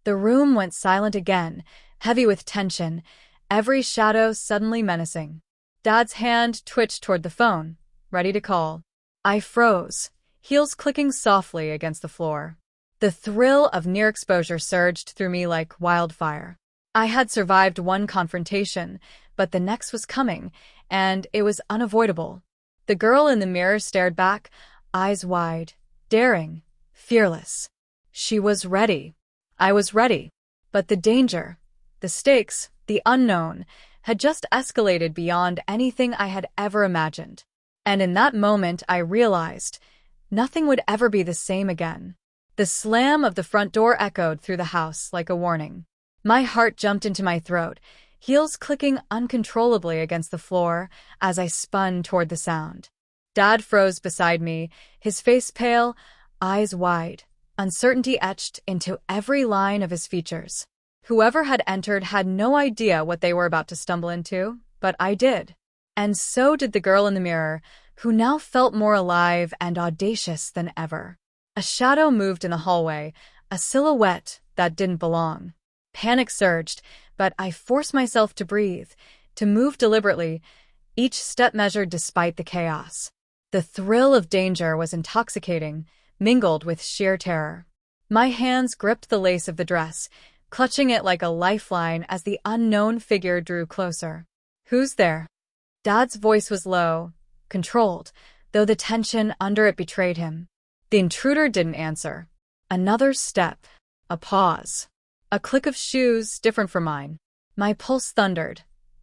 The room went silent again, heavy with tension, every shadow suddenly menacing. Dad's hand twitched toward the phone, ready to call. I froze, heels clicking softly against the floor. The thrill of near exposure surged through me like wildfire. I had survived one confrontation, but the next was coming, and it was unavoidable. The girl in the mirror stared back, eyes wide, daring, fearless. She was ready. I was ready. But the danger, the stakes, the unknown, had just escalated beyond anything I had ever imagined. And in that moment I realized nothing would ever be the same again. The slam of the front door echoed through the house like a warning. My heart jumped into my throat, heels clicking uncontrollably against the floor as I spun toward the sound. Dad froze beside me, his face pale, eyes wide, uncertainty etched into every line of his features. Whoever had entered had no idea what they were about to stumble into, but I did. And so did the girl in the mirror, who now felt more alive and audacious than ever. A shadow moved in the hallway, a silhouette that didn't belong. Panic surged, but I forced myself to breathe, to move deliberately, each step measured despite the chaos. The thrill of danger was intoxicating, mingled with sheer terror. My hands gripped the lace of the dress, clutching it like a lifeline as the unknown figure drew closer. "Who's there?" Dad's voice was low, controlled, though the tension under it betrayed him. The intruder didn't answer. Another step, a pause, a click of shoes different from mine. My pulse thundered,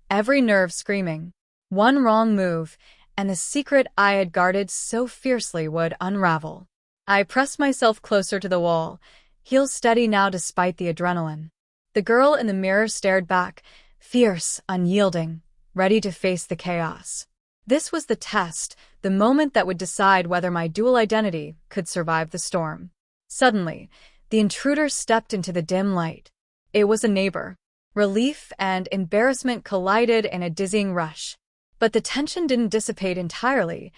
every nerve screaming. One wrong move, and the secret I had guarded so fiercely would unravel. I pressed myself closer to the wall, heels steady now despite the adrenaline. The girl in the mirror stared back, fierce, unyielding, ready to face the chaos. This was the test, the moment that would decide whether my dual identity could survive the storm. Suddenly, the intruder stepped into the dim light. It was a neighbor. Relief and embarrassment collided in a dizzying rush. But the tension didn't dissipate entirely.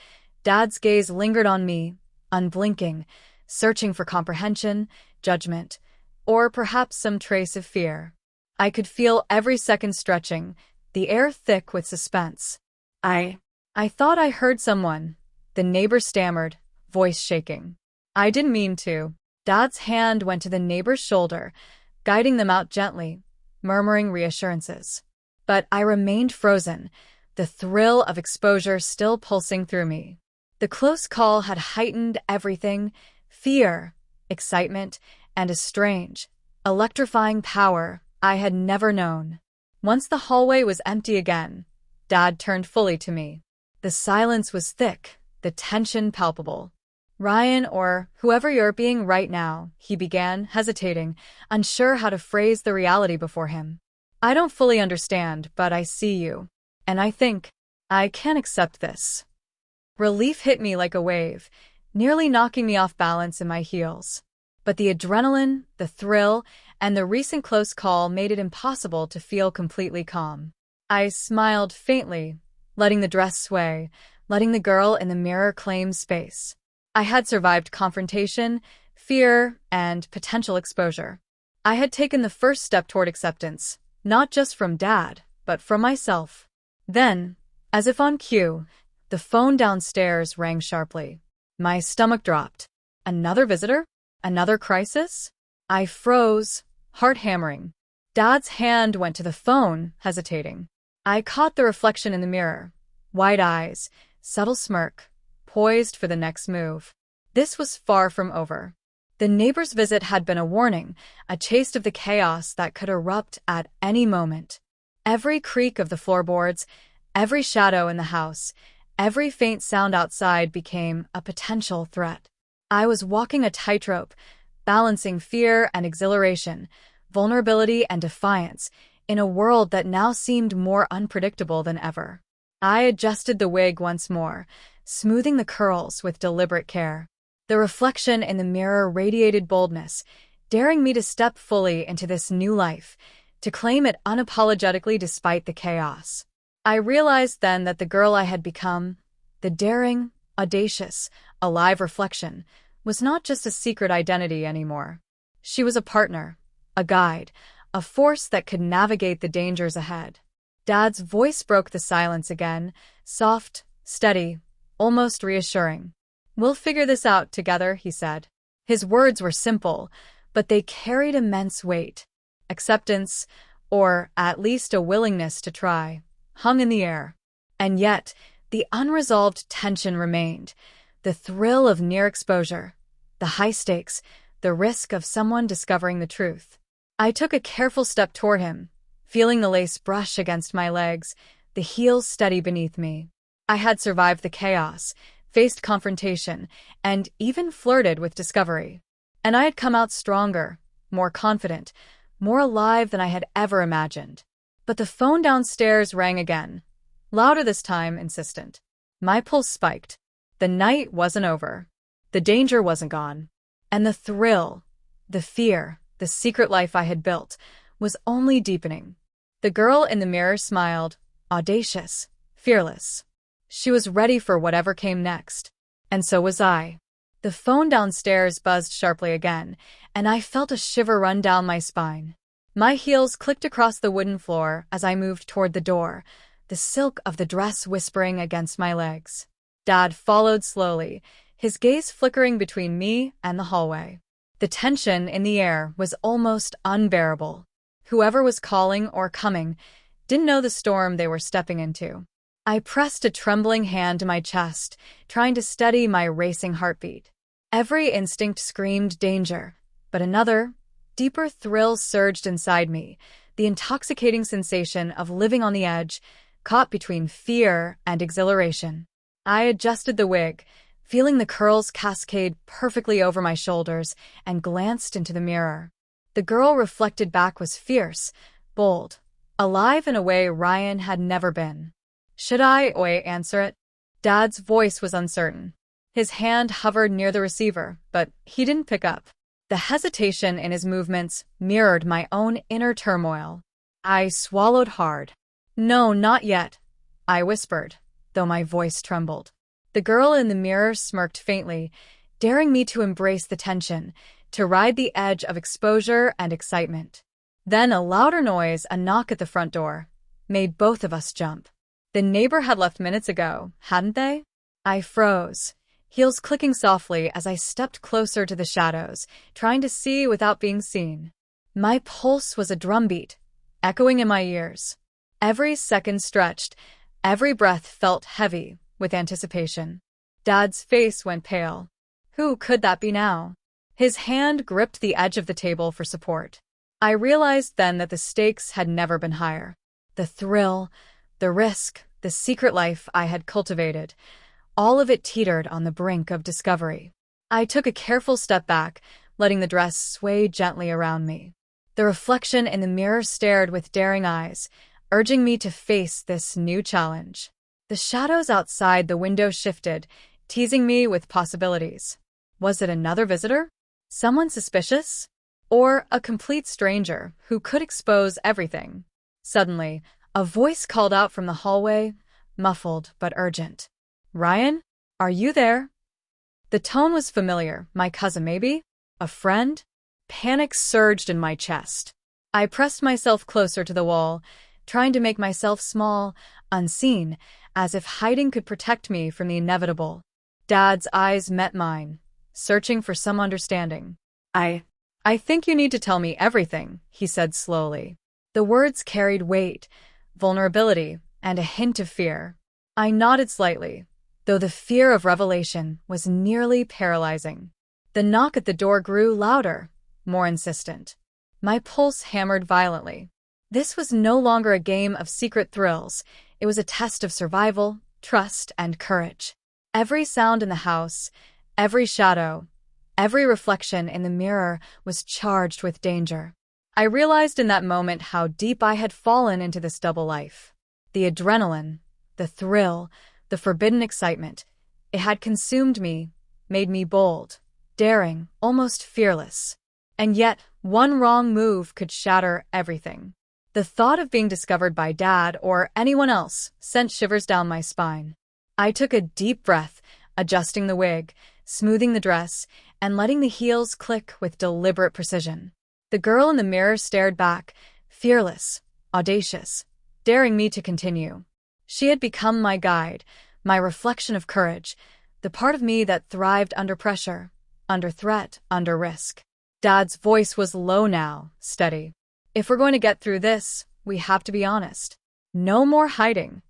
Dad's gaze lingered on me, unblinking, searching for comprehension, judgment, or perhaps some trace of fear. I could feel every second stretching, the air thick with suspense. I thought I heard someone, the neighbor stammered, voice shaking. I didn't mean to. Dad's hand went to the neighbor's shoulder, guiding them out gently, murmuring reassurances. But I remained frozen, the thrill of exposure still pulsing through me. The close call had heightened everything, fear, excitement, and a strange, electrifying power I had never known. Once the hallway was empty again, Dad turned fully to me. The silence was thick, the tension palpable. "Ryan, or whoever you're being right now," he began, hesitating, unsure how to phrase the reality before him. "I don't fully understand, but I see you. And I think I can't accept this." Relief hit me like a wave, nearly knocking me off balance in my heels. But the adrenaline, the thrill, and the recent close call made it impossible to feel completely calm. I smiled faintly, letting the dress sway, letting the girl in the mirror claim space. I had survived confrontation, fear, and potential exposure. I had taken the first step toward acceptance, not just from Dad, but from myself. Then, as if on cue, the phone downstairs rang sharply. My stomach dropped. Another visitor? Another crisis? I froze, heart hammering. Dad's hand went to the phone, hesitating. I caught the reflection in the mirror. Wide eyes, subtle smirk, poised for the next move. This was far from over. The neighbor's visit had been a warning, a taste of the chaos that could erupt at any moment. Every creak of the floorboards, every shadow in the house, every faint sound outside became a potential threat. I was walking a tightrope, balancing fear and exhilaration, vulnerability and defiance, in a world that now seemed more unpredictable than ever. I adjusted the wig once more, smoothing the curls with deliberate care. The reflection in the mirror radiated boldness, daring me to step fully into this new life, to claim it unapologetically despite the chaos. I realized then that the girl I had become, the daring, audacious, alive reflection, was not just a secret identity anymore. She was a partner, a guide, a force that could navigate the dangers ahead. Dad's voice broke the silence again, soft, steady, almost reassuring. "We'll figure this out together," he said. His words were simple, but they carried immense weight. Acceptance, or at least a willingness to try, hung in the air. And yet, the unresolved tension remained. The thrill of near exposure, the high stakes, the risk of someone discovering the truth. I took a careful step toward him, feeling the lace brush against my legs, the heels steady beneath me. I had survived the chaos, faced confrontation, and even flirted with discovery. And I had come out stronger, more confident, more alive than I had ever imagined. But the phone downstairs rang again, louder this time, insistent. My pulse spiked. The night wasn't over. The danger wasn't gone. And the thrill, the fear, the secret life I had built, was only deepening. The girl in the mirror smiled, audacious, fearless. She was ready for whatever came next. And so was I. The phone downstairs buzzed sharply again, and I felt a shiver run down my spine. My heels clicked across the wooden floor as I moved toward the door, the silk of the dress whispering against my legs. Dad followed slowly, his gaze flickering between me and the hallway. The tension in the air was almost unbearable. Whoever was calling or coming didn't know the storm they were stepping into. I pressed a trembling hand to my chest, trying to steady my racing heartbeat. Every instinct screamed danger, but another, deeper thrill surged inside me, the intoxicating sensation of living on the edge, caught between fear and exhilaration. I adjusted the wig, feeling the curls cascade perfectly over my shoulders, and glanced into the mirror. The girl reflected back was fierce, bold, alive in a way Ryan had never been. Should I answer it? Dad's voice was uncertain. His hand hovered near the receiver, but he didn't pick up. The hesitation in his movements mirrored my own inner turmoil. I swallowed hard. "No, not yet," I whispered, though my voice trembled. The girl in the mirror smirked faintly, daring me to embrace the tension, to ride the edge of exposure and excitement. Then a louder noise, a knock at the front door, made both of us jump. The neighbor had left minutes ago, hadn't they? I froze, heels clicking softly as I stepped closer to the shadows, trying to see without being seen. My pulse was a drumbeat, echoing in my ears. Every second stretched, every breath felt heavy with anticipation. Dad's face went pale. Who could that be now? His hand gripped the edge of the table for support. I realized then that the stakes had never been higher. The thrill, the risk, the secret life I had cultivated, all of it teetered on the brink of discovery. I took a careful step back, letting the dress sway gently around me. The reflection in the mirror stared with daring eyes, urging me to face this new challenge. The shadows outside the window shifted, teasing me with possibilities. Was it another visitor? Someone suspicious? Or a complete stranger who could expose everything? Suddenly, a voice called out from the hallway, muffled but urgent. "Ryan, are you there?" The tone was familiar. My cousin, maybe? A friend? Panic surged in my chest. I pressed myself closer to the wall, trying to make myself small, unseen, as if hiding could protect me from the inevitable. Dad's eyes met mine, searching for some understanding. I think you need to tell me everything," he said slowly. The words carried weight, vulnerability, and a hint of fear. I nodded slightly, though the fear of revelation was nearly paralyzing. The knock at the door grew louder, more insistent. My pulse hammered violently. This was no longer a game of secret thrills. It was a test of survival, trust, and courage. Every sound in the house, every shadow, every reflection in the mirror was charged with danger. I realized in that moment how deep I had fallen into this double life. The adrenaline, the thrill, the forbidden excitement, it had consumed me, made me bold, daring, almost fearless. And yet, one wrong move could shatter everything. The thought of being discovered by Dad or anyone else sent shivers down my spine. I took a deep breath, adjusting the wig, smoothing the dress, and letting the heels click with deliberate precision. The girl in the mirror stared back, fearless, audacious, daring me to continue. She had become my guide, my reflection of courage, the part of me that thrived under pressure, under threat, under risk. Dad's voice was low now, steady. "If we're going to get through this, we have to be honest. No more hiding."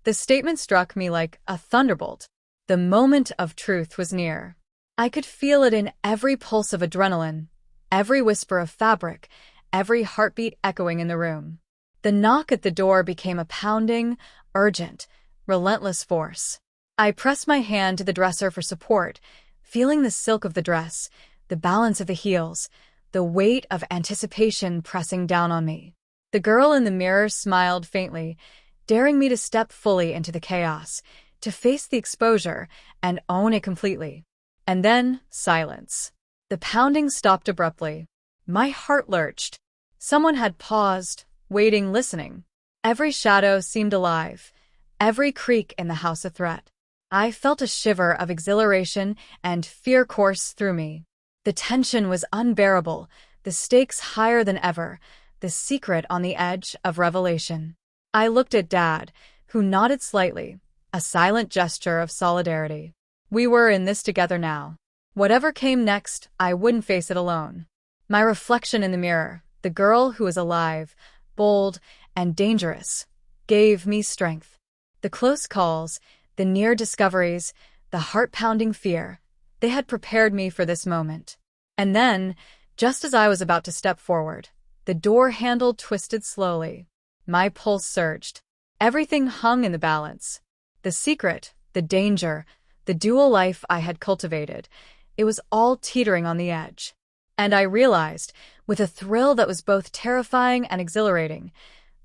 The statement struck me like a thunderbolt. The moment of truth was near. I could feel it in every pulse of adrenaline, every whisper of fabric, every heartbeat echoing in the room. The knock at the door became a pounding, urgent, relentless force. I pressed my hand to the dresser for support, feeling the silk of the dress, the balance of the heels, the weight of anticipation pressing down on me. The girl in the mirror smiled faintly, daring me to step fully into the chaos, to face the exposure and own it completely. And then, silence. The pounding stopped abruptly. My heart lurched. Someone had paused, waiting, listening. Every shadow seemed alive, every creak in the house a threat. I felt a shiver of exhilaration and fear course through me. The tension was unbearable, the stakes higher than ever, the secret on the edge of revelation. I looked at Dad, who nodded slightly, a silent gesture of solidarity. We were in this together now. Whatever came next, I wouldn't face it alone. My reflection in the mirror, the girl who was alive, bold, and dangerous, gave me strength. The close calls, the near discoveries, the heart-pounding fear, they had prepared me for this moment. And then, just as I was about to step forward, the door handle twisted slowly. My pulse surged. Everything hung in the balance. The secret, the danger, the dual life I had cultivated, it was all teetering on the edge. And I realized, with a thrill that was both terrifying and exhilarating,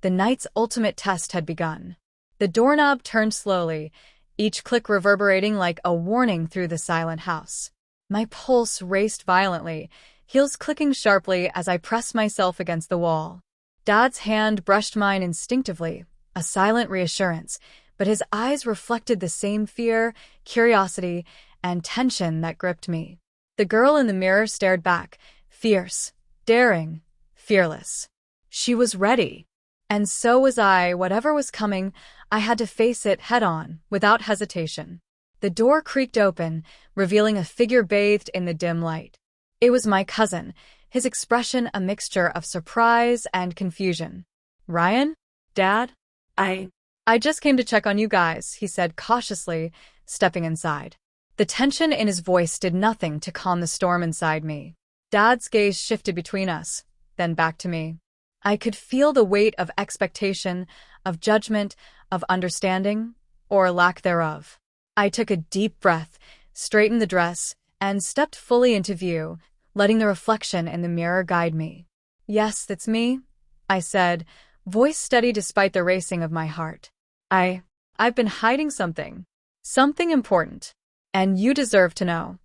the night's ultimate test had begun. The doorknob turned slowly, each click reverberating like a warning through the silent house. My pulse raced violently, heels clicking sharply as I pressed myself against the wall. Dad's hand brushed mine instinctively, a silent reassurance, but his eyes reflected the same fear, curiosity, and tension that gripped me. The girl in the mirror stared back, fierce, daring, fearless. She was ready. And so was I. Whatever was coming, I had to face it head-on, without hesitation. The door creaked open, revealing a figure bathed in the dim light. It was my cousin, his expression a mixture of surprise and confusion. "Ryan? Dad? I just came to check on you guys," he said cautiously, stepping inside. The tension in his voice did nothing to calm the storm inside me. Dad's gaze shifted between us, then back to me. I could feel the weight of expectation, of judgment, of understanding, or lack thereof. I took a deep breath, straightened the dress, and stepped fully into view, letting the reflection in the mirror guide me. "Yes, that's me," I said, voice steady despite the racing of my heart. I've been hiding something. Something important. And you deserve to know."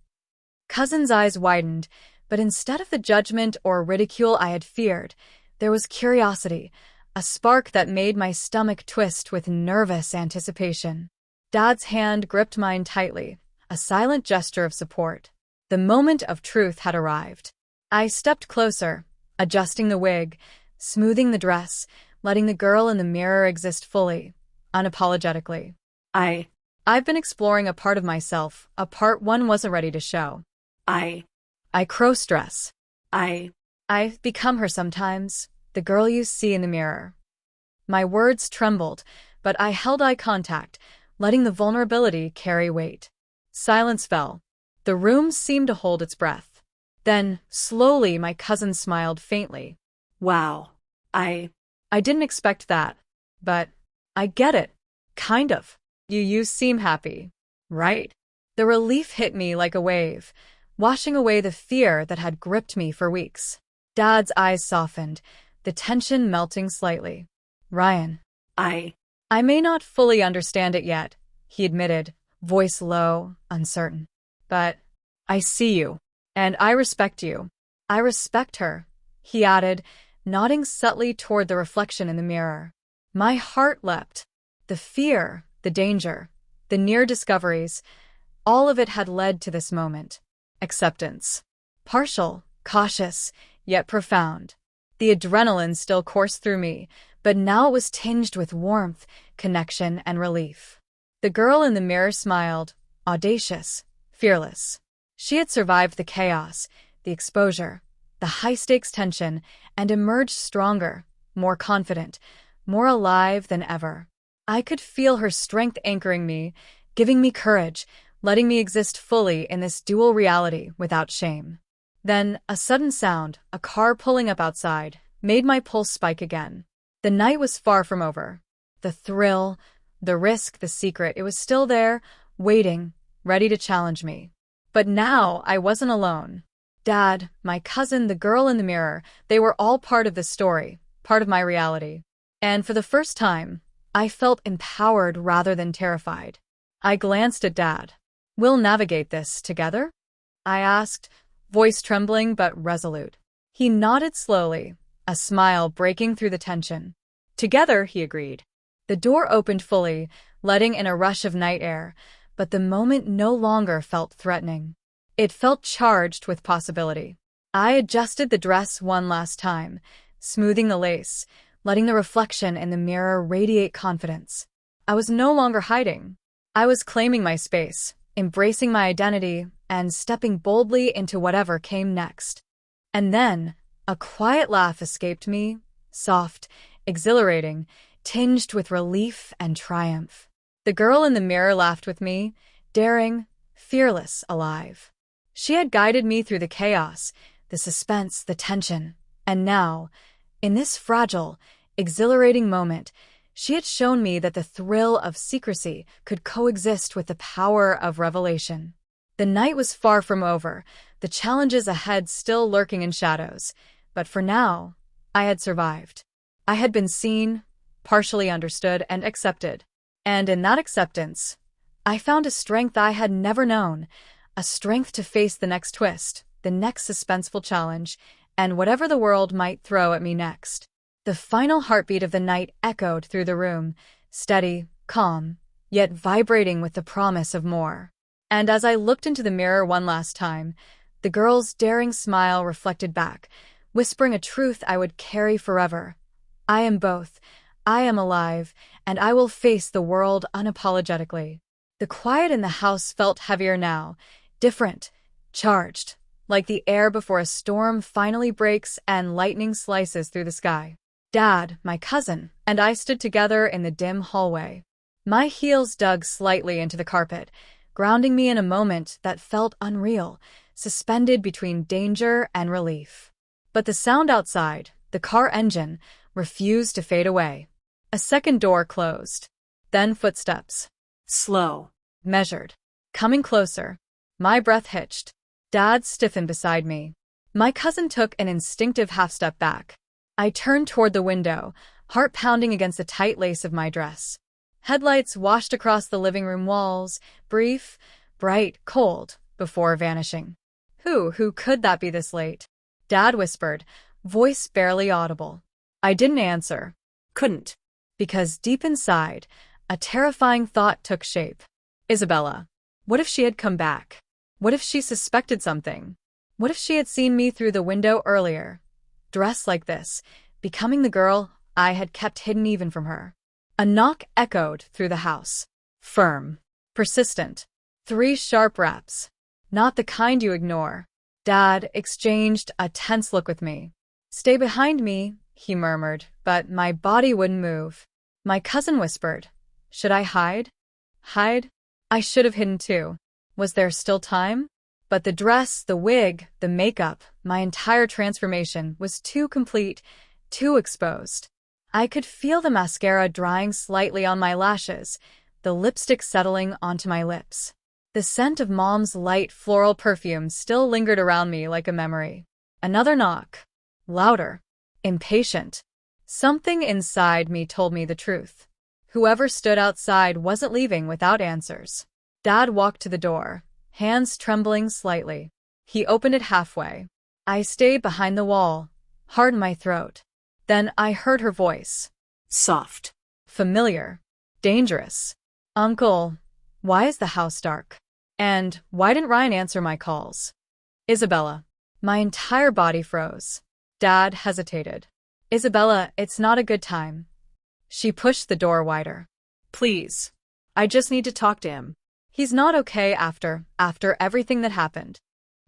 Cousin's eyes widened, but instead of the judgment or ridicule I had feared, there was curiosity, a spark that made my stomach twist with nervous anticipation. Dad's hand gripped mine tightly, a silent gesture of support. The moment of truth had arrived. I stepped closer, adjusting the wig, smoothing the dress, letting the girl in the mirror exist fully, unapologetically. I've been exploring a part of myself, a part one wasn't ready to show. I crossdress. I've become her sometimes, the girl you see in the mirror. My words trembled, but I held eye contact, letting the vulnerability carry weight. Silence fell. The room seemed to hold its breath. Then, slowly, my cousin smiled faintly. Wow. I didn't expect that. But I get it. Kind of. You seem happy. Right? The relief hit me like a wave, washing away the fear that had gripped me for weeks. Dad's eyes softened, the tension melting slightly. "Ryan, I may not fully understand it yet," he admitted, voice low, uncertain. "But I see you, and I respect you. I respect her," he added, nodding subtly toward the reflection in the mirror. My heart leapt. The fear, the danger, the near discoveries, all of it had led to this moment. Acceptance. Partial, cautious, yet profound. The adrenaline still coursed through me, but now it was tinged with warmth, connection, and relief. The girl in the mirror smiled, audacious, fearless. She had survived the chaos, the exposure, the high-stakes tension, and emerged stronger, more confident, more alive than ever. I could feel her strength anchoring me, giving me courage, letting me exist fully in this dual reality without shame. Then, a sudden sound, a car pulling up outside, made my pulse spike again. The night was far from over. The thrill, the risk, the secret, it was still there, waiting, ready to challenge me. But now I wasn't alone. Dad, my cousin, the girl in the mirror, they were all part of the story, part of my reality. And for the first time, I felt empowered rather than terrified. I glanced at Dad. "We'll navigate this together?" I asked, voice trembling but resolute. He nodded slowly, a smile breaking through the tension. "Together," he agreed. The door opened fully, letting in a rush of night air, but the moment no longer felt threatening. It felt charged with possibility. I adjusted the dress one last time, smoothing the lace, letting the reflection in the mirror radiate confidence. I was no longer hiding. I was claiming my space, embracing my identity, and stepping boldly into whatever came next. And then, a quiet laugh escaped me, soft, exhilarating, tinged with relief and triumph. The girl in the mirror laughed with me, daring, fearless, alive. She had guided me through the chaos, the suspense, the tension, and now, in this fragile, exhilarating moment, she had shown me that the thrill of secrecy could coexist with the power of revelation. The night was far from over, the challenges ahead still lurking in shadows, but for now, I had survived. I had been seen, partially understood, and accepted. And in that acceptance, I found a strength I had never known, a strength to face the next twist, the next suspenseful challenge, and whatever the world might throw at me next. The final heartbeat of the night echoed through the room, steady, calm, yet vibrating with the promise of more. And as I looked into the mirror one last time, the girl's daring smile reflected back, whispering a truth I would carry forever. I am both. I am alive, and I will face the world unapologetically. The quiet in the house felt heavier now, different, charged, like the air before a storm finally breaks and lightning slices through the sky. Dad, my cousin, and I stood together in the dim hallway. My heels dug slightly into the carpet, grounding me in a moment that felt unreal, suspended between danger and relief. But the sound outside, the car engine, refused to fade away. A second door closed. Then footsteps. Slow. Measured. Coming closer. My breath hitched. Dad stiffened beside me. My cousin took an instinctive half-step back. I turned toward the window, heart pounding against the tight lace of my dress. Headlights washed across the living room walls, brief, bright, cold, before vanishing. Who could that be this late? Dad whispered, voice barely audible. I didn't answer. Couldn't. Because deep inside, a terrifying thought took shape. Isabella. What if she had come back? What if she suspected something? What if she had seen me through the window earlier, dressed like this, becoming the girl I had kept hidden even from her? A knock echoed through the house. Firm. Persistent. 3 sharp raps. Not the kind you ignore. Dad exchanged a tense look with me. Stay behind me, he murmured, but my body wouldn't move. My cousin whispered, should I hide? Hide? I should have hidden too. Was there still time? But the dress, the wig, the makeup, my entire transformation was too complete, too exposed. I could feel the mascara drying slightly on my lashes, the lipstick settling onto my lips. The scent of Mom's light floral perfume still lingered around me like a memory. Another knock. Louder. Impatient. Something inside me told me the truth. Whoever stood outside wasn't leaving without answers. Dad walked to the door, hands trembling slightly. He opened it halfway. I stayed behind the wall, heart in my throat. Then I heard her voice. Soft. Familiar. Dangerous. Uncle, why is the house dark? And why didn't Ryan answer my calls? Isabella. My entire body froze. Dad hesitated. Isabella, it's not a good time. She pushed the door wider. Please. I just need to talk to him. He's not okay after everything that happened.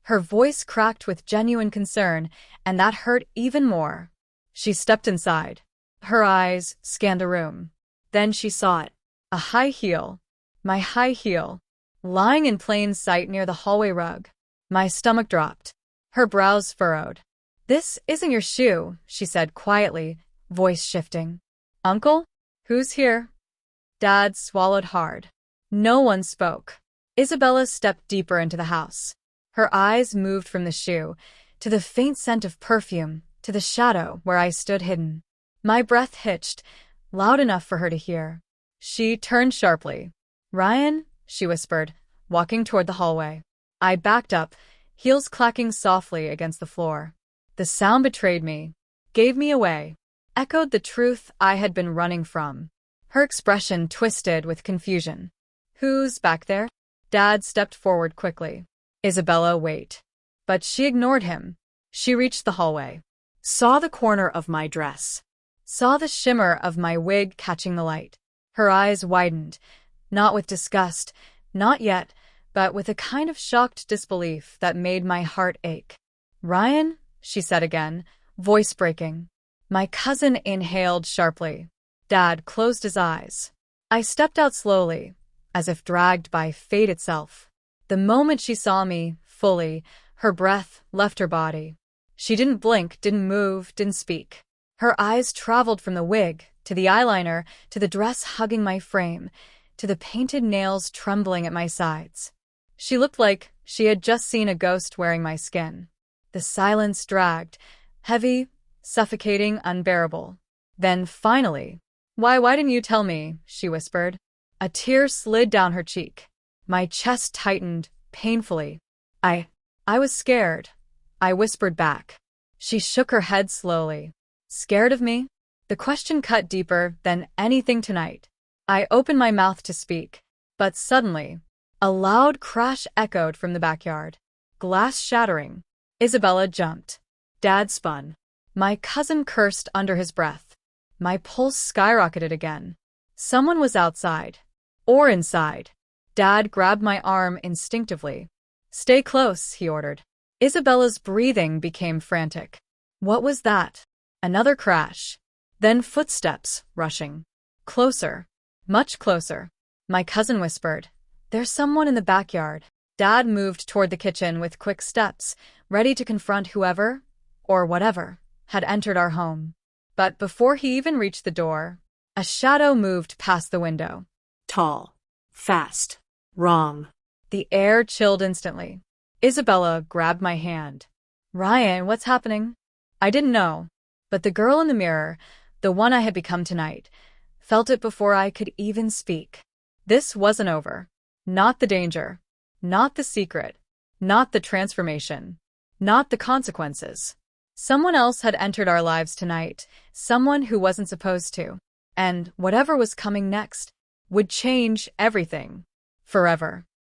Her voice cracked with genuine concern, and that hurt even more. She stepped inside. Her eyes scanned the room. Then she saw it. A high heel. My high heel. Lying in plain sight near the hallway rug. My stomach dropped. Her brows furrowed. This isn't your shoe, she said quietly, voice shifting. Uncle? Who's here? Dad swallowed hard. No one spoke. Isabella stepped deeper into the house. Her eyes moved from the shoe, to the faint scent of perfume, to the shadow where I stood hidden. My breath hitched, loud enough for her to hear. She turned sharply. Ryan, she whispered, walking toward the hallway. I backed up, heels clacking softly against the floor. The sound betrayed me, gave me away, echoed the truth I had been running from. Her expression twisted with confusion. Who's back there? Dad stepped forward quickly. Isabella, wait. But she ignored him. She reached the hallway. Saw the corner of my dress. Saw the shimmer of my wig catching the light. Her eyes widened, not with disgust, not yet, but with a kind of shocked disbelief that made my heart ache. "Ryan?" she said again, voice breaking. My cousin inhaled sharply. Dad closed his eyes. I stepped out slowly, as if dragged by fate itself. The moment she saw me, fully, her breath left her body. She didn't blink, didn't move, didn't speak. Her eyes traveled from the wig, to the eyeliner, to the dress hugging my frame, to the painted nails trembling at my sides. She looked like she had just seen a ghost wearing my skin. The silence dragged, heavy, suffocating, unbearable. Then, finally, why didn't you tell me?" she whispered. A tear slid down her cheek. My chest tightened, painfully. I was scared," I whispered back. She shook her head slowly. "Scared of me?" The question cut deeper than anything tonight. I opened my mouth to speak, but suddenly, a loud crash echoed from the backyard. Glass shattering. Isabella jumped. Dad spun. My cousin cursed under his breath. My pulse skyrocketed again. Someone was outside. Or inside. Dad grabbed my arm instinctively. "Stay close," he ordered. Isabella's breathing became frantic. What was that? Another crash. Then footsteps, rushing. Closer. Much closer. My cousin whispered, "There's someone in the backyard." Dad moved toward the kitchen with quick steps, ready to confront whoever, or whatever, had entered our home. But before he even reached the door, a shadow moved past the window. Tall. Fast. Wrong. The air chilled instantly. Isabella grabbed my hand. "Ryan, what's happening?" I didn't know, but the girl in the mirror, the one I had become tonight, felt it before I could even speak. This wasn't over. Not the danger. Not the secret. Not the transformation. Not the consequences. Someone else had entered our lives tonight, someone who wasn't supposed to. And whatever was coming next would change everything. Forever.